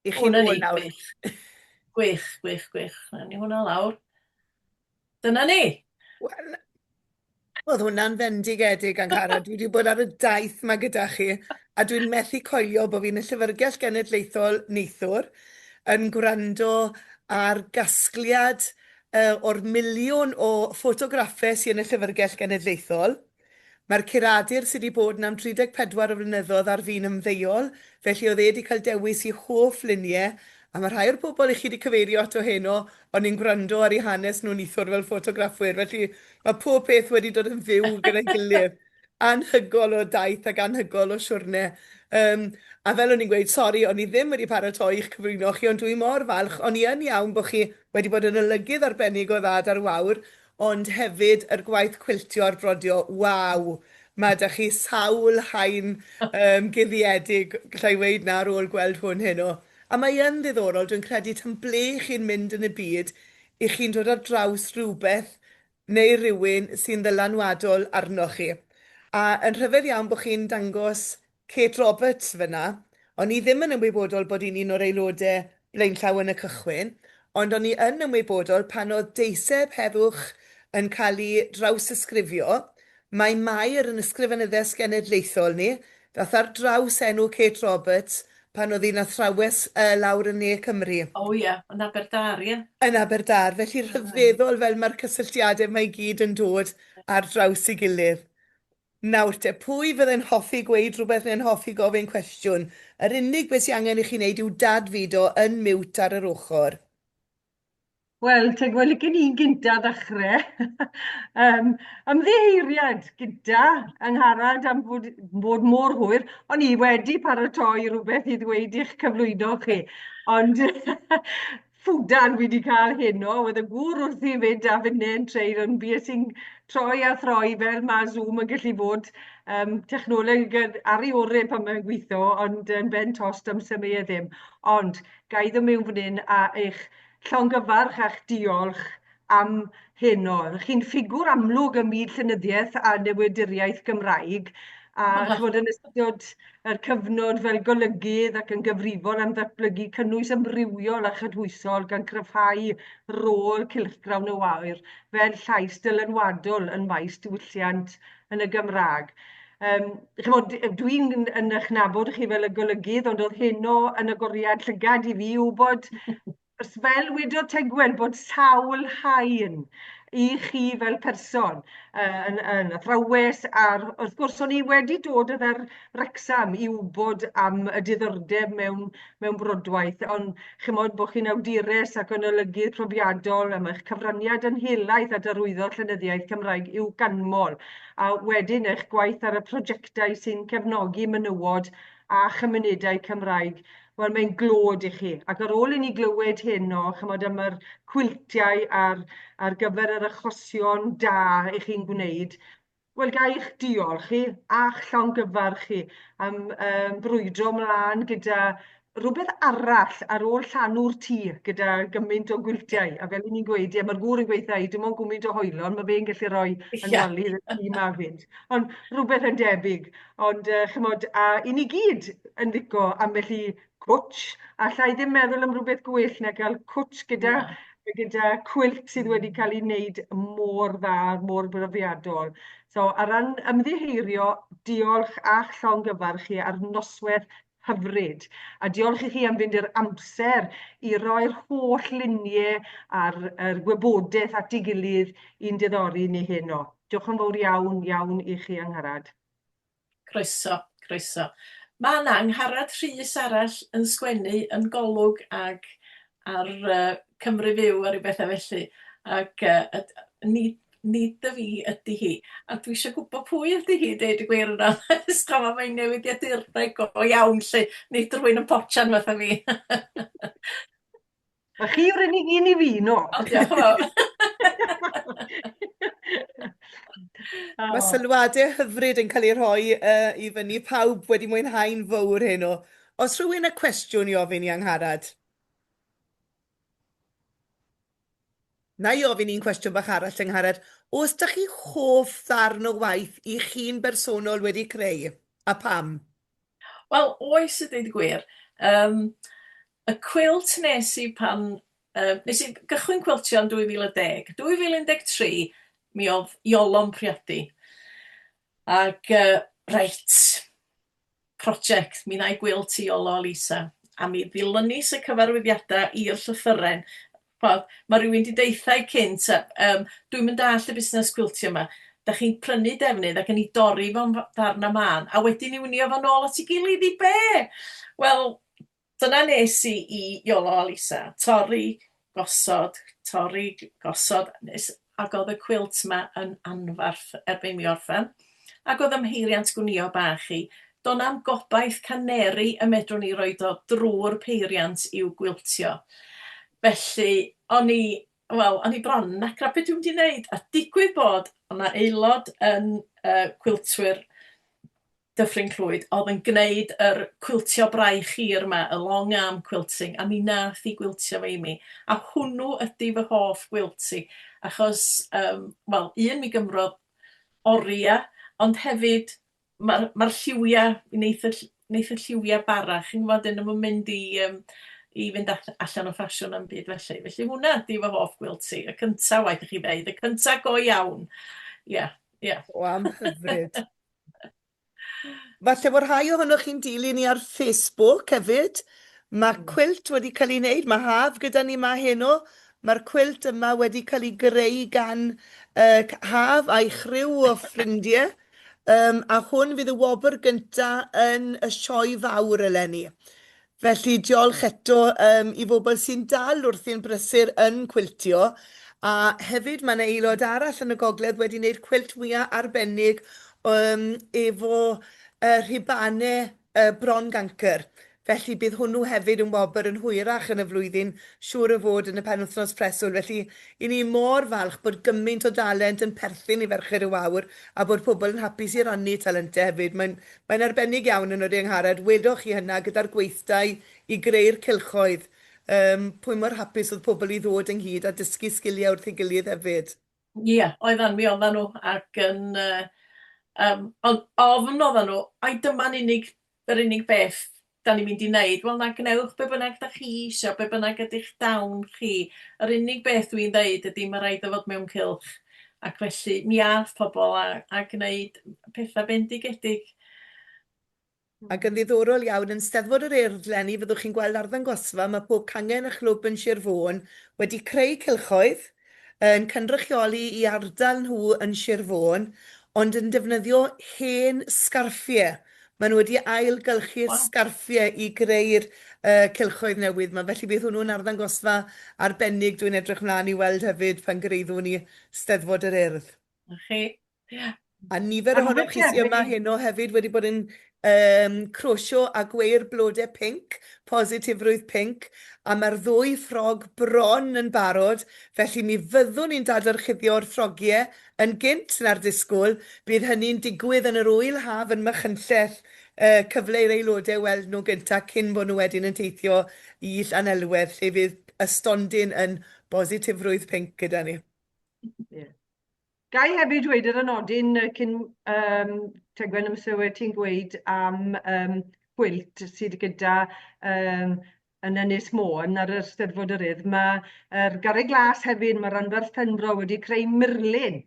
I chi nhw nawr. Gwych. Na ni hwnna lawr. Dyna ni. Wel, oedd hwnna'n fendigedig, Angharad. Dwi wedi bod ar y daith yma gyda chi, a dwi'n methu coelio bod fi'n y Llyfrgell Genedlaethol neithwr yn gwrando ar gasgliad o'r miliwn o ffotograffau sy'n y Llyfrgell Genedlaethol. Mae'r curadur sydd wedi bod am 34 o flynyddoedd ar fi'n ymddeol, felly oedd wedi cael dewis i hoff luniau, a mae rhai o'r bobl i chi wedi cyfeirio ato heno, ond ni'n gwrando ar eu hanes nhw'n eithwr fel ffotograffwyr, felly mae pob peth wedi dod yn fyw gyda'i gilydd. Anhygol o daith ac anhygol o siwrne. A fel o'n i'n gweud, sori, o'n i ddim wedi paratoi i'ch cyflwyno chi, ond dwi mor falch, o'n i yn iawn bod chi wedi bod yn olygydd arbennig o ddad ar Wawr, ond hefyd yr gwaith cwiltio'r brodio, waw, mae da chi sawl hain guddiedig, gallai weid na ar ôl gweld hwn heno. A mae yn ddiddorol, dwi'n credu tan ble chi'n mynd yn y byd, i chi'n dod ar draws rhywbeth neu rhywun sy'n ddylanwadol arnoch chi. A yn rhyfedd iawn bod chi'n dangos Kate Roberts fyna, ond i ddim yn ymwybodol bod hi'n un o'r aelodau blaenllaw yn y cychwyn, ond o'n i yn ymwybodol pan oedd deiseb heddwch yn cael ei drawsysgrifio, mae Mair yn ysgrifennyddus genedlaethol ni, dath ar draws enw Kate Roberts pan oedd hi'n athrawes lawr yn Ne Cymru. O ie, yn Aberdâr, ie. Yn Aberdâr, felly rhyfeddol fel mae'r cysylltiadau mae gyd yn dod ar draws ei gilydd. Nawr te, pwy fydde'n hoffi gweud rhywbeth neu'n hoffi gofyn cwestiwn? Yr unig beth sy'n angen i chi wneud yw dadfudo yn miwt ar yr ochr. Wel, te gweld gen i'n gynta ddechrau. Ymddiheiriad gynta Angharad am bod mor hwyr, ond i wedi paratoi rhywbeth i ddweud i'ch cyflwyno chi. Ond ffwdan wedi cael heno, oedd y gŵr wrth i fynd a fynd treir, ond beth sy'n troi a throi fel mae Zoom yn gallu bod technoleg ar ei orau pan mae'n gweithio, ond yn ben tost amser mae e ddim. Ond gai ddim mewn fan hyn a eich llongyfarch a'ch diolch am heno. Chi'n ffigwr amlwg ym myd llenyddiaeth a newiduriaeth Gymraeg, a chymod yn ystod yr cyfnod fel golygydd ac yn gyfrifol am ddatblygu cynnwys amrywiol a chydwysol gan cryfhau rôl cylchgrawn y Wawr fel llais dylanwadol yn maes diwylliant yn y Gymraeg. Chymod, dwi'n yn eich nabod chi fel y golygydd, ond oedd heno yn agoriad llygad i fi wybod fel wedodd Tegwen bod sawl haen i chi fel person yn athrawes a'r wrth gwrs o'n i wedi dod ar Wrecsam i wybod am y diddordeb mewn brodwaith, ond chymod bod chi'n awdures ac yn olygydd profiadol am eich cyfraniad yn helaeth at arwyddo llenyddiaeth Cymraeg i'w ganmol, a wedyn eich gwaith ar y prosiectau sy'n cefnogi menywod a chymunedau Cymraeg. Wel, mae'n glod i chi. Ac ar ôl i ni glywed heno, chymod am yr cwiltiau ar gyfer yr achosion da i chi'n gwneud, wel, gai eich diolch chi a'ch llongyfarch chi am brwydro mlaen gyda rhywbeth arall ar ôl llanw'r tŷ gyda gymaint o gwiltiau. A fel ni'n gweud, mae'r gŵr yn gweithio dim ond gwmaint o hwylo, ond mae fe'n gallu rhoi yn walydd y tŷ ma fynd. Ond rhywbeth yn debyg. Ond chymod, a i ni gyd yn ddico ambell i cwtch, a llai ddim meddwl am rhywbeth gwell na cael cwtch gyda cwilt sydd wedi cael ei wneud mor dda, mor brofiadol. So, ar ran ymddiheurio, diolch a'ch llongyfarch chi ar noswaith hyfryd. A diolch i chi am fynd i'r amser i roi'r holl luniau a'r gwybodaeth at ei gilydd i'n diddori ni heno. Diolch yn fawr iawn, iawn i chi Angharad. Croeso, croeso. Mae yna Angharad Rhys arall yn sgwennu yn golwg ag ar Cymru Fyw a ryw bethau felly. Ac nid y fi ydy hi. A dwi eisiau gwybod pwy ydy hi, deud y gwir yna. Ysgol mae'n newiddiadurau go iawn lle, nid rhywun yn potsian fatha fi. A chi yw'r unig un i fi, no? O, diolch yn fawr. Mae sylwadau hyfryd yn cael ei rhoi i fyny. Pawb wedi mwynhau'n fawr heno. Os rhywun y cwestiwn i ofyn i Angharad? Na i ofyn i'n cwestiwn bach arall, Angharad. Oes da chi hoff ddarn o waith i chi'n bersonol wedi creu? A pam? Wel, oes y dweud gwir. Y cwilt nes i pan... nes i gychwyn cwiltio yn 2010. 2013, mi oedd Iolo'n priodi. Ac reit, prosiect, mi na i gwilt i Iolo a Lisa. A mi ddilynis y cyfarwyddiadau i'r llythyren. Mae rhywun wedi deithau cynt, dwi'n mynd all y busnes cwiltio yma. Da chi'n prynu defnydd ac yn ei dorri fo'n ddarn a man, a wedyn i'w wnio fo'n ôl at ei gilydd i be? Wel, dyna nes i Iolo a Lisa. Torri, gosod, ac oedd y cwilt yma yn anfarth erbyn mi orffen. Ac oedd ymheiriant gwnïo bach i. Do'n am gobaith caneri y medrwn ni roed o drwy'r peiriant i'w gwiltio. Felly, o'n i bron yn acra beth dwi'n wedi wneud, a digwydd bod yna aelod yn cwiltwyr Dyffryn Clwyd oedd yn gwneud yr cwiltio braich hir yma, y long arm quilting, a mi nath i gwiltio fe i mi. A hwnnw ydy fy hoff gwilti, achos, un mi gymrodd oriau, ond hefyd mae'r lliwiau, wneith y lliwiau barach, chi'n gwybod, yn mynd i fynd allan o ffasiwn am byd felly. Felly hwnna ydy fy hoff gwilti. Y cynta waith i chi ddeud. Y cynta go iawn. Ie. O, am hyfryd. Falle bod rhai ohonoch chi'n dilyn ni ar Facebook hefyd. Mae cwilt wedi cael ei wneud. Mae haf gyda ni ma heno. Mae'r cwilt yma wedi cael ei greu gan haf a'i chryw o ffrindiau. A hwn fydd y wobr gyntaf yn y sioe fawr eleni. Felly diolch eto i bobl sy'n dal wrthi'n brysur yn cwiltio. A hefyd mae yna aelod arall yn y gogledd wedi wneud cwilt mwyaf arbennig efo rhibannau bron gancr. Felly bydd hwnnw hefyd yn wobr yn hwyrach yn y flwyddyn, siŵr o fod yn y penwythnos preswyl. Felly, i ni mor falch bod gymaint o dalent yn perthyn i Ferched y Wawr a bod pobl yn hapus i rannu talentau hefyd. Mae'n arbennig iawn yn o'r Angharad. Wedwch chi hynna gyda'r gweithdai i greu'r cylchoedd. Pwy mor hapus oedd pobl i ddod ynghyd a dysgu sgiliau wrth ei gilydd hefyd. Ie, mi oeddan nhw, ac yn... ond ofn oeddan nhw, ai dyma'n yr unig beth da ni'n mynd i wneud. Wel, na gnewch be bynnag da chi isio, be bynnag ydych dawn chi. Yr unig beth dwi'n dweud ydy mae rhaid o fod mewn cylch. Ac felly, mi ath pobl a gwneud pethau bendigedig. Ac yn ddiddorol iawn, yn Steddfod yr Urdd, fyddwch chi'n gweld arddangosfa, mae pob cangen y chlwb yn Sir Fôn wedi creu cylchoedd yn cynrychioli i ardal nhw yn Sir Fôn, ond yn defnyddio hen sgarffiau. Maen nhw wedi ailgylchu'r sgarffiau i greu'r cylchoedd newydd yma. Felly bydd hwnnw'n arddangosfa arbennig dwi'n edrych mlaen i weld hefyd pan greiddwn ni Steddfod yr Urdd. Chi? Ie. A nifer ohonoch chi sy'n yma heno hefyd wedi bod yn crosio a gweir blodau pinc, positifrwydd pinc, a mae'r ddwy ffrog bron yn barod, felly mi fyddwn ni'n dadarchuddio'r ffrogiau yn gynt na'r disgwyl. Bydd hynny'n digwydd yn yr wyl haf yn Machynlleth, cyfle i'r aelodau weld nhw gyntaf cyn bod nhw wedyn yn teithio i Llanelwedd, lle fydd y stondin yn positifrwydd pinc gyda ni. Yeah. Gai hefyd dweud yr anodyn cyn Tegwen ymsywed ti'n gweud am gwilt sydd gyda yn Ynys Môn ar y Steddfod yr Urdd. Mae'r Garreg Glas hefyd, mae Ranbarth Penfro wedi creu myrlun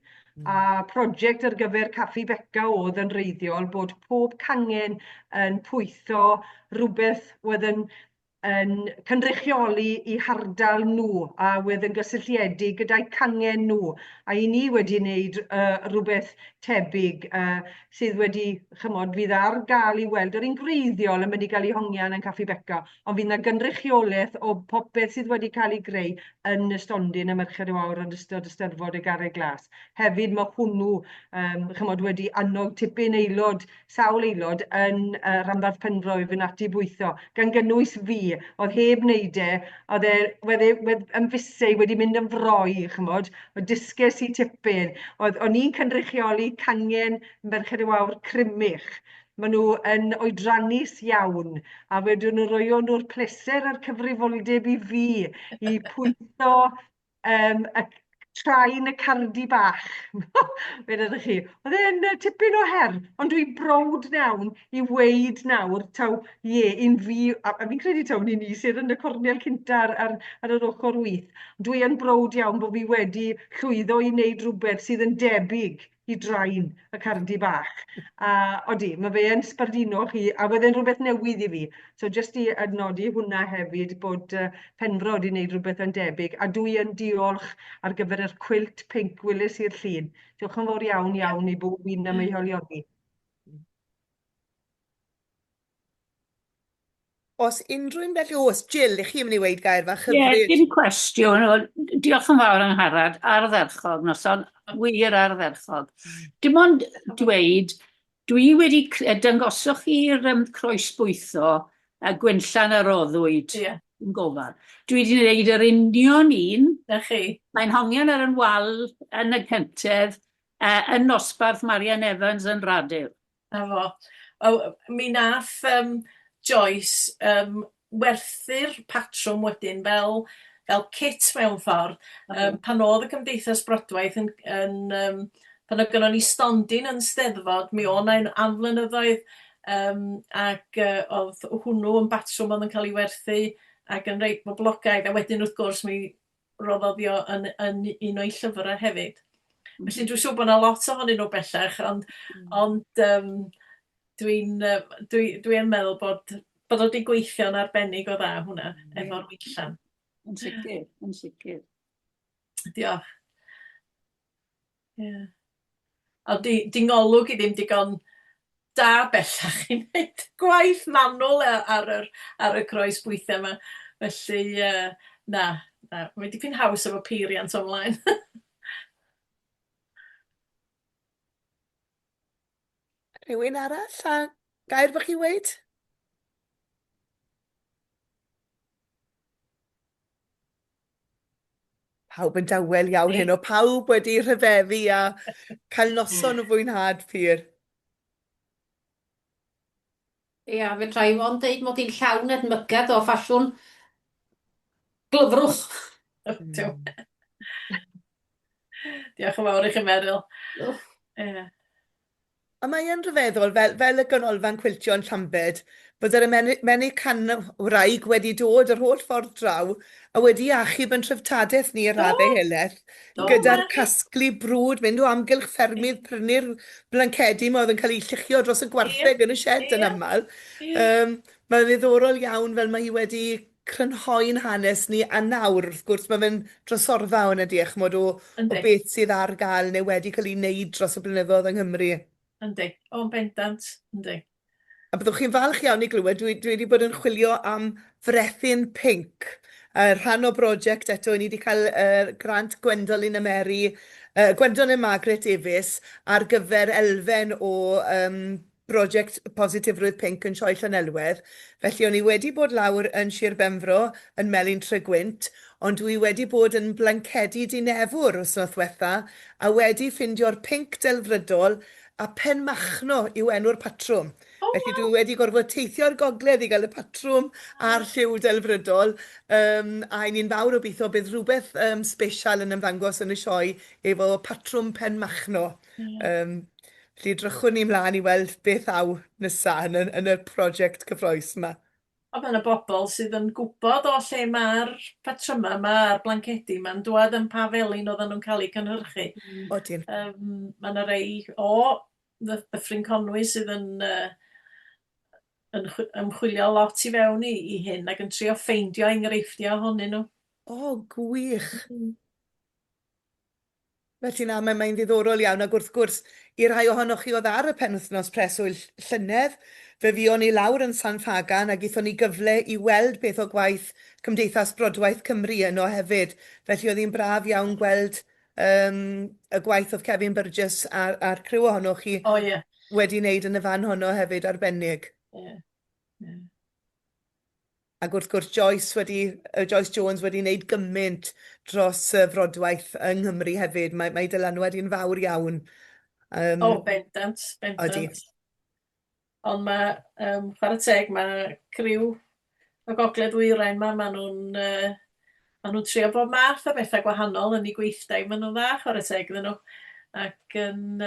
a prosiect ar gyfer Caffi Beca oedd yn reiddiol bod pob cangen yn pwytho rhywbeth oedd yn cynrychioli i hardal nhw a wedd yn gysylltiedig gyda'i cangen nhw. A i ni wedi wneud rhywbeth tebyg sydd wedi, chymod, fydd ar gael i weld yr un gwreiddiol yn mynd i gael ei hongian yn Caffi Beca, ond fydd yna gynrychiolaeth o popeth sydd wedi cael ei greu yn y stondin y Merched y Wawr yn ystod y Steddfod y Garreg Glas. Hefyd mae hwnnw, chymod, wedi annog tipyn aelod, sawl aelod yn Ranbarth Penfro i fynd ati bwytho, gan gynnwys fi. Oedd heb wneud wedd ymfusau wedi mynd yn froi, chymod, o disges i tipyn. O'n i'n cynrychioli cangen Merched y Wawr crymych. Maen nhw yn oedrannus iawn, a wedyn nhw roi nhw'r pleser a'r cyfrifoldeb i fi i pwytho y traen y cardi bach. Wedyn chi, oedd e'n tipyn o her, ond dwi'n browd iawn i weid nawr, taw, un fi, a fi'n credu taw ni sydd yn y cornel cynta ar yr ochr wyth. Dwi yn browd iawn bod fi wedi llwyddo i wneud rhywbeth sydd yn debyg i draen y cardi bach. A odi, mae fe yn sbardino chi, a wedyn rhywbeth newydd i fi. So jyst i adnodi hwnna hefyd bod Penfro wedi wneud rhywbeth yn debyg, a dwi yn diolch ar gyfer yr cwilt pinc wylis i'r llun. Diolch yn fawr iawn i bob un am ei holioni. Os unrhyw'n felly, oes, Jill, i chi mynd i weid gair fach hyfryd? Ie, dim cwestiwn. Diolch yn fawr Angharad, ardderchog, noson wir ardderchog. Dim ond dweud, dwi wedi dangoswch i'r croesbwytho a gwynllan y roddwyd yn gofal. Dwi wedi gwneud yr union un. Na chi. Mae'n hongian ar yn wal yn y cyntedd yn nosbarth Marian Evans yn Radyw. A fo. Mi nath Joyce werthu'r patrwm wedyn fel kit mewn ffordd. Pan oedd y Cymdeithas Brodwaith pan oedd gynnon ni stondin yn Steddfod, mi o'n ein amflynyddoedd ac oedd hwnnw yn batrwm oedd yn cael ei werthu ac yn reit boblogaidd, a wedyn wrth gwrs mi roddodd yn un o'i llyfrau hefyd. Felly dwi'n siŵr bod yna lot ohonyn nhw bellach, ond dwi'n meddwl bod o wedi gweithio'n arbennig o dda hwnna, efo'r wyllan. Yn sicr. Diolch. A dingolwg i ddim digon da bellach i wneud gwaith manwl ar y croesbwythau yma. Felly, na, mae dipyn haws efo peiriant ymlaen. Rhywun arall a gair bych chi weid? Pawb yn dawel iawn hyn o pawb wedi rhyfeddu a cael noson o fwynhad pyr. Ia, fe trai ond deud mod i'n llawn edmygedd o ffasiwn glyfrwch. Diolch yn fawr i chi, Ebrill. A mae yn rhyfeddol, fel y ganolfan cwiltio yn Llambed, bod yr menyw can wraig wedi dod yr holl ffordd draw a wedi achub yn treftadaeth ni ar raddau heleth, gyda'r casglu brwd, mynd o amgylch ffermydd, prynu'r blancedi ma oedd yn cael ei lluchio dros y gwartheg yn y shed yn aml. Mae'n ddiddorol iawn fel mae hi wedi crynhoi'n hanes ni a nawr, wrth gwrs, mae fe'n drysorfa yn y diechmod o beth sydd ar gael neu wedi cael ei wneud dros y blynyddoedd yng Nghymru. Yndi, o'n bendant, yndi. A byddwch chi'n falch iawn i glywed, dwi wedi bod yn chwilio am Frethyn Pink. Rhan o brosiect eto, ni wedi cael grant Gwendolyn Gwendolyn Margaret Davies ar gyfer elfen o brosiect Positifrwydd Pink yn Sioe Llanelwedd. Felly o'n i wedi bod lawr yn Sir Benfro yn Melin Tregwynt, ond dwi wedi bod yn blancedi Dinefwr wrthnos ddiwetha a wedi ffindio'r pinc delfrydol a Penmachno yw enw'r patrwm. Felly dwi wedi gorfod teithio'r gogledd i gael y patrwm a'r lliw delfrydol. A ni'n fawr obeithio bydd rhywbeth sbesial yn ymddangos yn y sioe efo patrwm Penmachno. Felly drychwn ni mlaen i weld beth aw nesaf yn y prosiect cyffroes yma. O, mae yna bobl sydd yn gwybod o lle mae'r patrymau yma a'r blancedi yma'n dod yn pa felin oedden nhw'n cael eu cynhyrchu. Odyn. Mae yna rei o Dyffryn Conwy sydd yn ymchwilio lot i fewn i hyn ac yn trio ffeindio enghreifftiau ohonyn nhw. O, gwych. Felly na, mae'n ddiddorol iawn, ac wrth gwrs, i rai ohonoch chi oedd ar y penwythnos preswyl llynedd, fe fuon ni lawr yn San Fagan ac eithon ni gyfle i weld beth o gwaith Cymdeithas Brodwaith Cymru yno hefyd. Felly oedd hi'n braf iawn gweld y gwaith oedd Kevin Burgess a'r criw ohonoch chi wedi wneud yn y fan honno hefyd arbennig. Ac wrth gwrs Joyce Jones wedi wneud gymaint dros y frodwaith yng Nghymru hefyd. Mae dylanwad i'n fawr iawn. Bendant. Ond mae, chwarae teg, mae criw y gogledd wyrain yma, maen nhw'n trio bob math o bethau gwahanol yn ei gweithdai. Maen nhw'n dda, chwarae teg iddyn nhw. Ac yn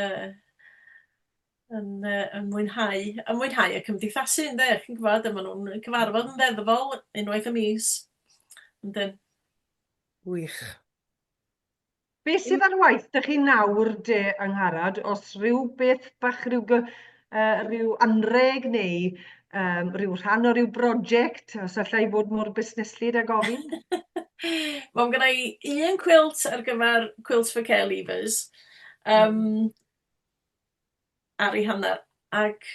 mwynhau y cymdeithasu, ynddo, chi'n gwybod, a maen nhw'n cyfarfod yn ddeddfol unwaith y mis. Wych. Beth sydd ar waith ydych chi nawr, de, Angharad, os rhyw beth bach, rhyw anreg neu rhyw rhan o rhyw brosiect, os allai fod mor busneslyd a gofyn? Mae'n gyda i un cwilt ar gyfer Quilts for Care Leavers ar ei hanner, ac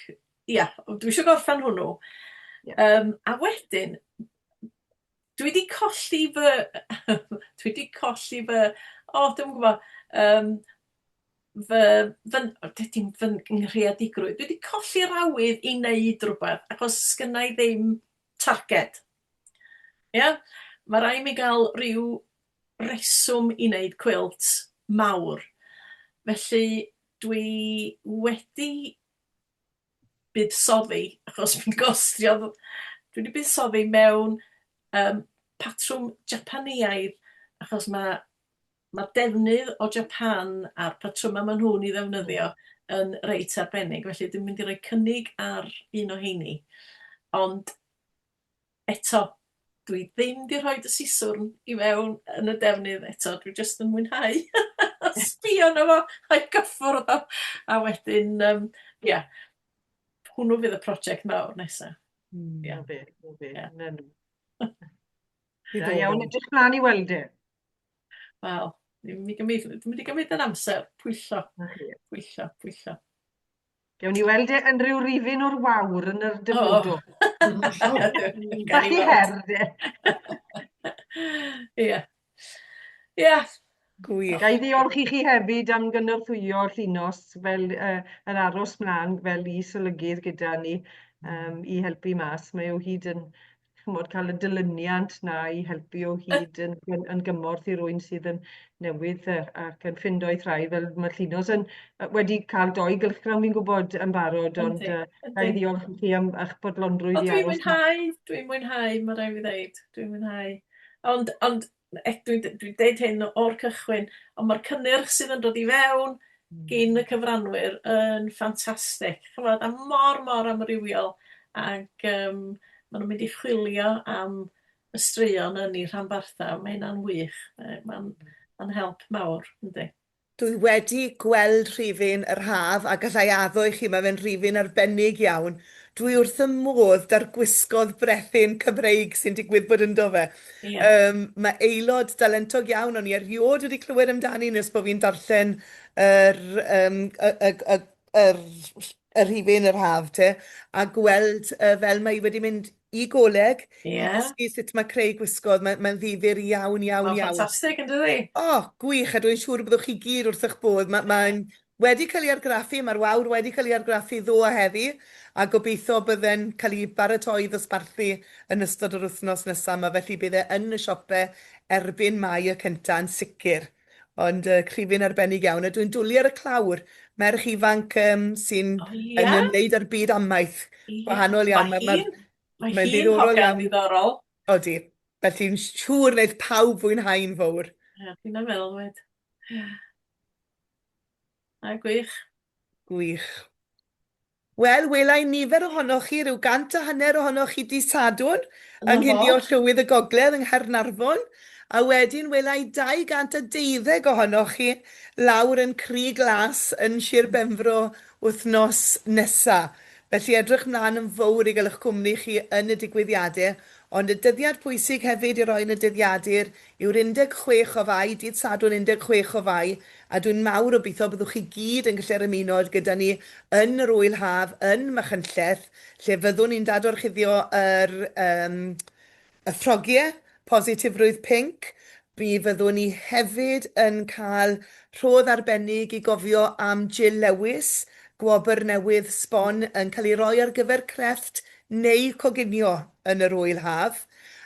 dwi eisiau gorffan hwnnw. A wedyn, dwi wedi colli fy, dwi'm yn gwybod, fy nghreadigrwydd. Dwi wedi colli'r awydd i wneud rhywbeth, achos sgynnau ddim targed. Mae rai mi gael rhyw reswm i wneud cwilt mawr. Felly dwi wedi buddsoddi, achos mi'n gostio, dwi wedi buddsoddi mewn patrwm Japaneaidd, achos mae defnydd o Japan a'r patrwmau maen nhw'n ei ddefnyddio yn reit arbennig. Felly dwi'n mynd i roi cynnig ar un o heini. Ond eto, dwi ddim di rhoi y siswrn i mewn yn y defnydd eto. Dwi jyst yn mwynhau sbio na fo a'i gyffwrdd o. A wedyn, hwnnw fydd y prosiect mawr nesaf. Da iawn, edrych mlaen i weld e. Wel, dwi'n mynd i gymryd yn amser, pwyllo. Gewn ni weld e yn rhyw rifin o'r Wawr yn yr dyfodol. Gawn Bach ni i weld. her, de. Ie. Ie. Gwych. Ga i ddiolch i chi hefyd am gynorthwyo'r llunos fel yn aros mlaen fel i solygydd gyda ni i helpu mas. Mae o hyd yn ch'mod, cael y dilyniant na i helpu o hyd yn gymorth i rywun sydd yn newydd ac yn ffindo ei thrai fel mae'r llunos yn wedi cael 2 gylchgrawn fi'n gwybod yn barod, ond Yndi, ga i yndi. ddiolch i chi am eich bodlonrwydd O, i aros mlaen. dwi'n mwynhau, mae rai fi ddeud. Dwi'n mwynhau. Ond dwi'n deud hyn o'r cychwyn, ond mae'r cynnyrch sydd yn dod i fewn gyn y cyfranwyr yn ffantastig. Chymod, a mor amrywiol. Ac maen nhw'n mynd i chwilio am y straeon yn eu rhanbartha. Mae hynna'n wych. Mae'n help mawr, yndi. Dwi wedi gweld rhifin yr haf a gallai addo i chi, mae fe'n rhifin arbennig iawn. Dwi wrth y modd da'r gwisgoedd brethyn Cymreig sy'n digwydd bod yn do fe. Ie. Mae aelod dalentog iawn, o'n i eriod wedi clywed amdani nes bod fi'n darllen yr, yr rhifin yr haf te, a gweld fel mae hi wedi mynd i goleg, i Ie. ddysgu sut mae creu gwisgoedd, mae'n ddifyr iawn, iawn, Mae'n iawn. ffantastig, yn dydi? O, gwych, a dwi'n siŵr byddwch chi gyd wrth eich bodd. Mae'n wedi cael ei argraffu, mae'r Wawr wedi cael ei argraffu ddo a heddi, a gobeithio bydde'n cael ei baratoi ddosbarthu yn ystod yr wythnos nesaf yma, felly bydd e yn y siopau erbyn Mai y cynta yn sicr. Ond crifin arbennig iawn, a dwi'n dwlu ar y clawr, merch ifanc sy'n O, yn ie? ymwneud â'r byd amaeth. Ie. Gwahanol iawn. Mae Mae'n hi'n ddiddorol hogan iawn. ddiddorol. Odi. Felly'n siŵr wneud pawb fwynhau'n fawr. Ie, dwi'n meddwl, wed. A gwych. Gwych. Wel, welai nifer ohonoch chi, rhyw 150 ohonoch chi dydd Sadwrn, Yna yng Nghynio fo. Llywydd y Gogledd yng Nghaernarfon, a wedyn welai 212 ohonoch chi lawr yn Crug Glas yn Sir Benfro wythnos nesa. Felly edrych mlaen yn fawr i gael eich cwmni chi yn y digwyddiadau, ond y dyddiad pwysig hefyd i roi yn y dyddiadur yw'r 16 o fai, dydd Sadwrn 16 o fai, a dwi'n mawr obeithio byddwch chi gyd yn gallu ymuno gyda ni yn yr Wyl Haf, yn Machynlleth, lle fyddwn ni'n dadorchuddio y ffrogiau, positifrwydd pinc. Fyddwn ni hefyd yn cael rhodd arbennig i gofio am Jill Lewis, gwobr newydd sbon yn cael ei roi ar gyfer crefft neu coginio yn yr Wyl Haf.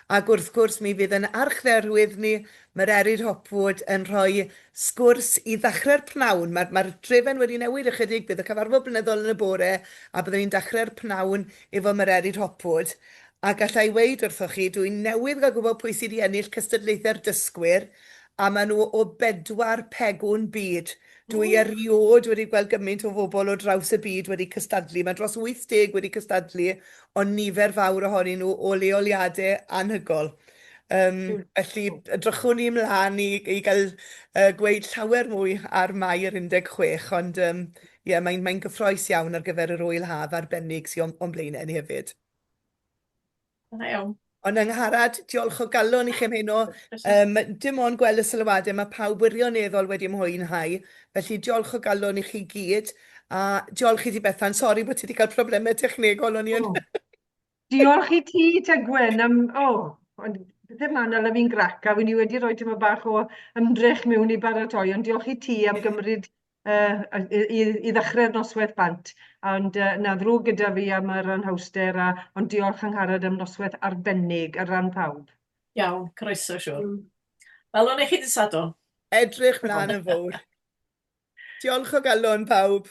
Ac wrth gwrs mi fydd yn archdderwydd ni, mae'r Eryr Hopwood yn rhoi sgwrs i ddechrau'r pnawn. Mae'r drefen wedi newid ychydig, bydd y cyfarfod blynyddol yn y bore, a byddwn ni'n dechrau'r pnawn efo mae'r Eryr Hopwood. A gallai weid wrthoch chi, dwi'n newydd gael gwybod pwy sydd wedi ennill cystadlaethau'r dysgwyr, a maen nhw o 4 pegwn byd. Dwi eriod wedi gweld gymaint o bobl o draws y byd wedi cystadlu. Mae dros 80 wedi cystadlu, ond nifer fawr ohonyn nhw o leoliadau anhygol. Felly, edrychwn ni ymlaen i gael gweud llawer mwy ar Mai yr 16, ond mae'n gyffroes iawn ar gyfer yr Wyl Haf arbennig sy'n o'n blaenau ni hefyd. Da iawn. Ond Angharad, diolch o galon i chi am heno. Dim ond gweld y sylwadau, mae pawb wirioneddol wedi ymwynhau. Felly diolch o galon i chi gyd. A diolch i ti Bethan, sori bod ti wedi cael problemau technegol o'n i yn. Diolch i ti, Tegwen, ond ddim anol a fi'n grac, a wy'n i wedi rhoi tyma bach o ymdrech mewn i baratoi, ond diolch i ti am gymryd i ddechrau'r noswaith bant. Ond na ddrwg gyda fi am yr anhawster, ond diolch Angharad am noswaith arbennig ar ran pawb. Iawn, croeso siwr. Welwn i chi dydd Sadwrn. Edrych mlaen yn fawr. Diolch o galon pawb.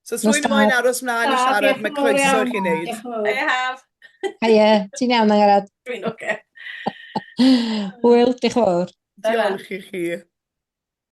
So os rwy'n moyn aros mlaen i siarad, mae croeso i chi wneud. Hei, Haf. Haia, ti'n iawn Angharad? Dwi'n oce. Hwyl, diolch yn fawr. Diolch i chi.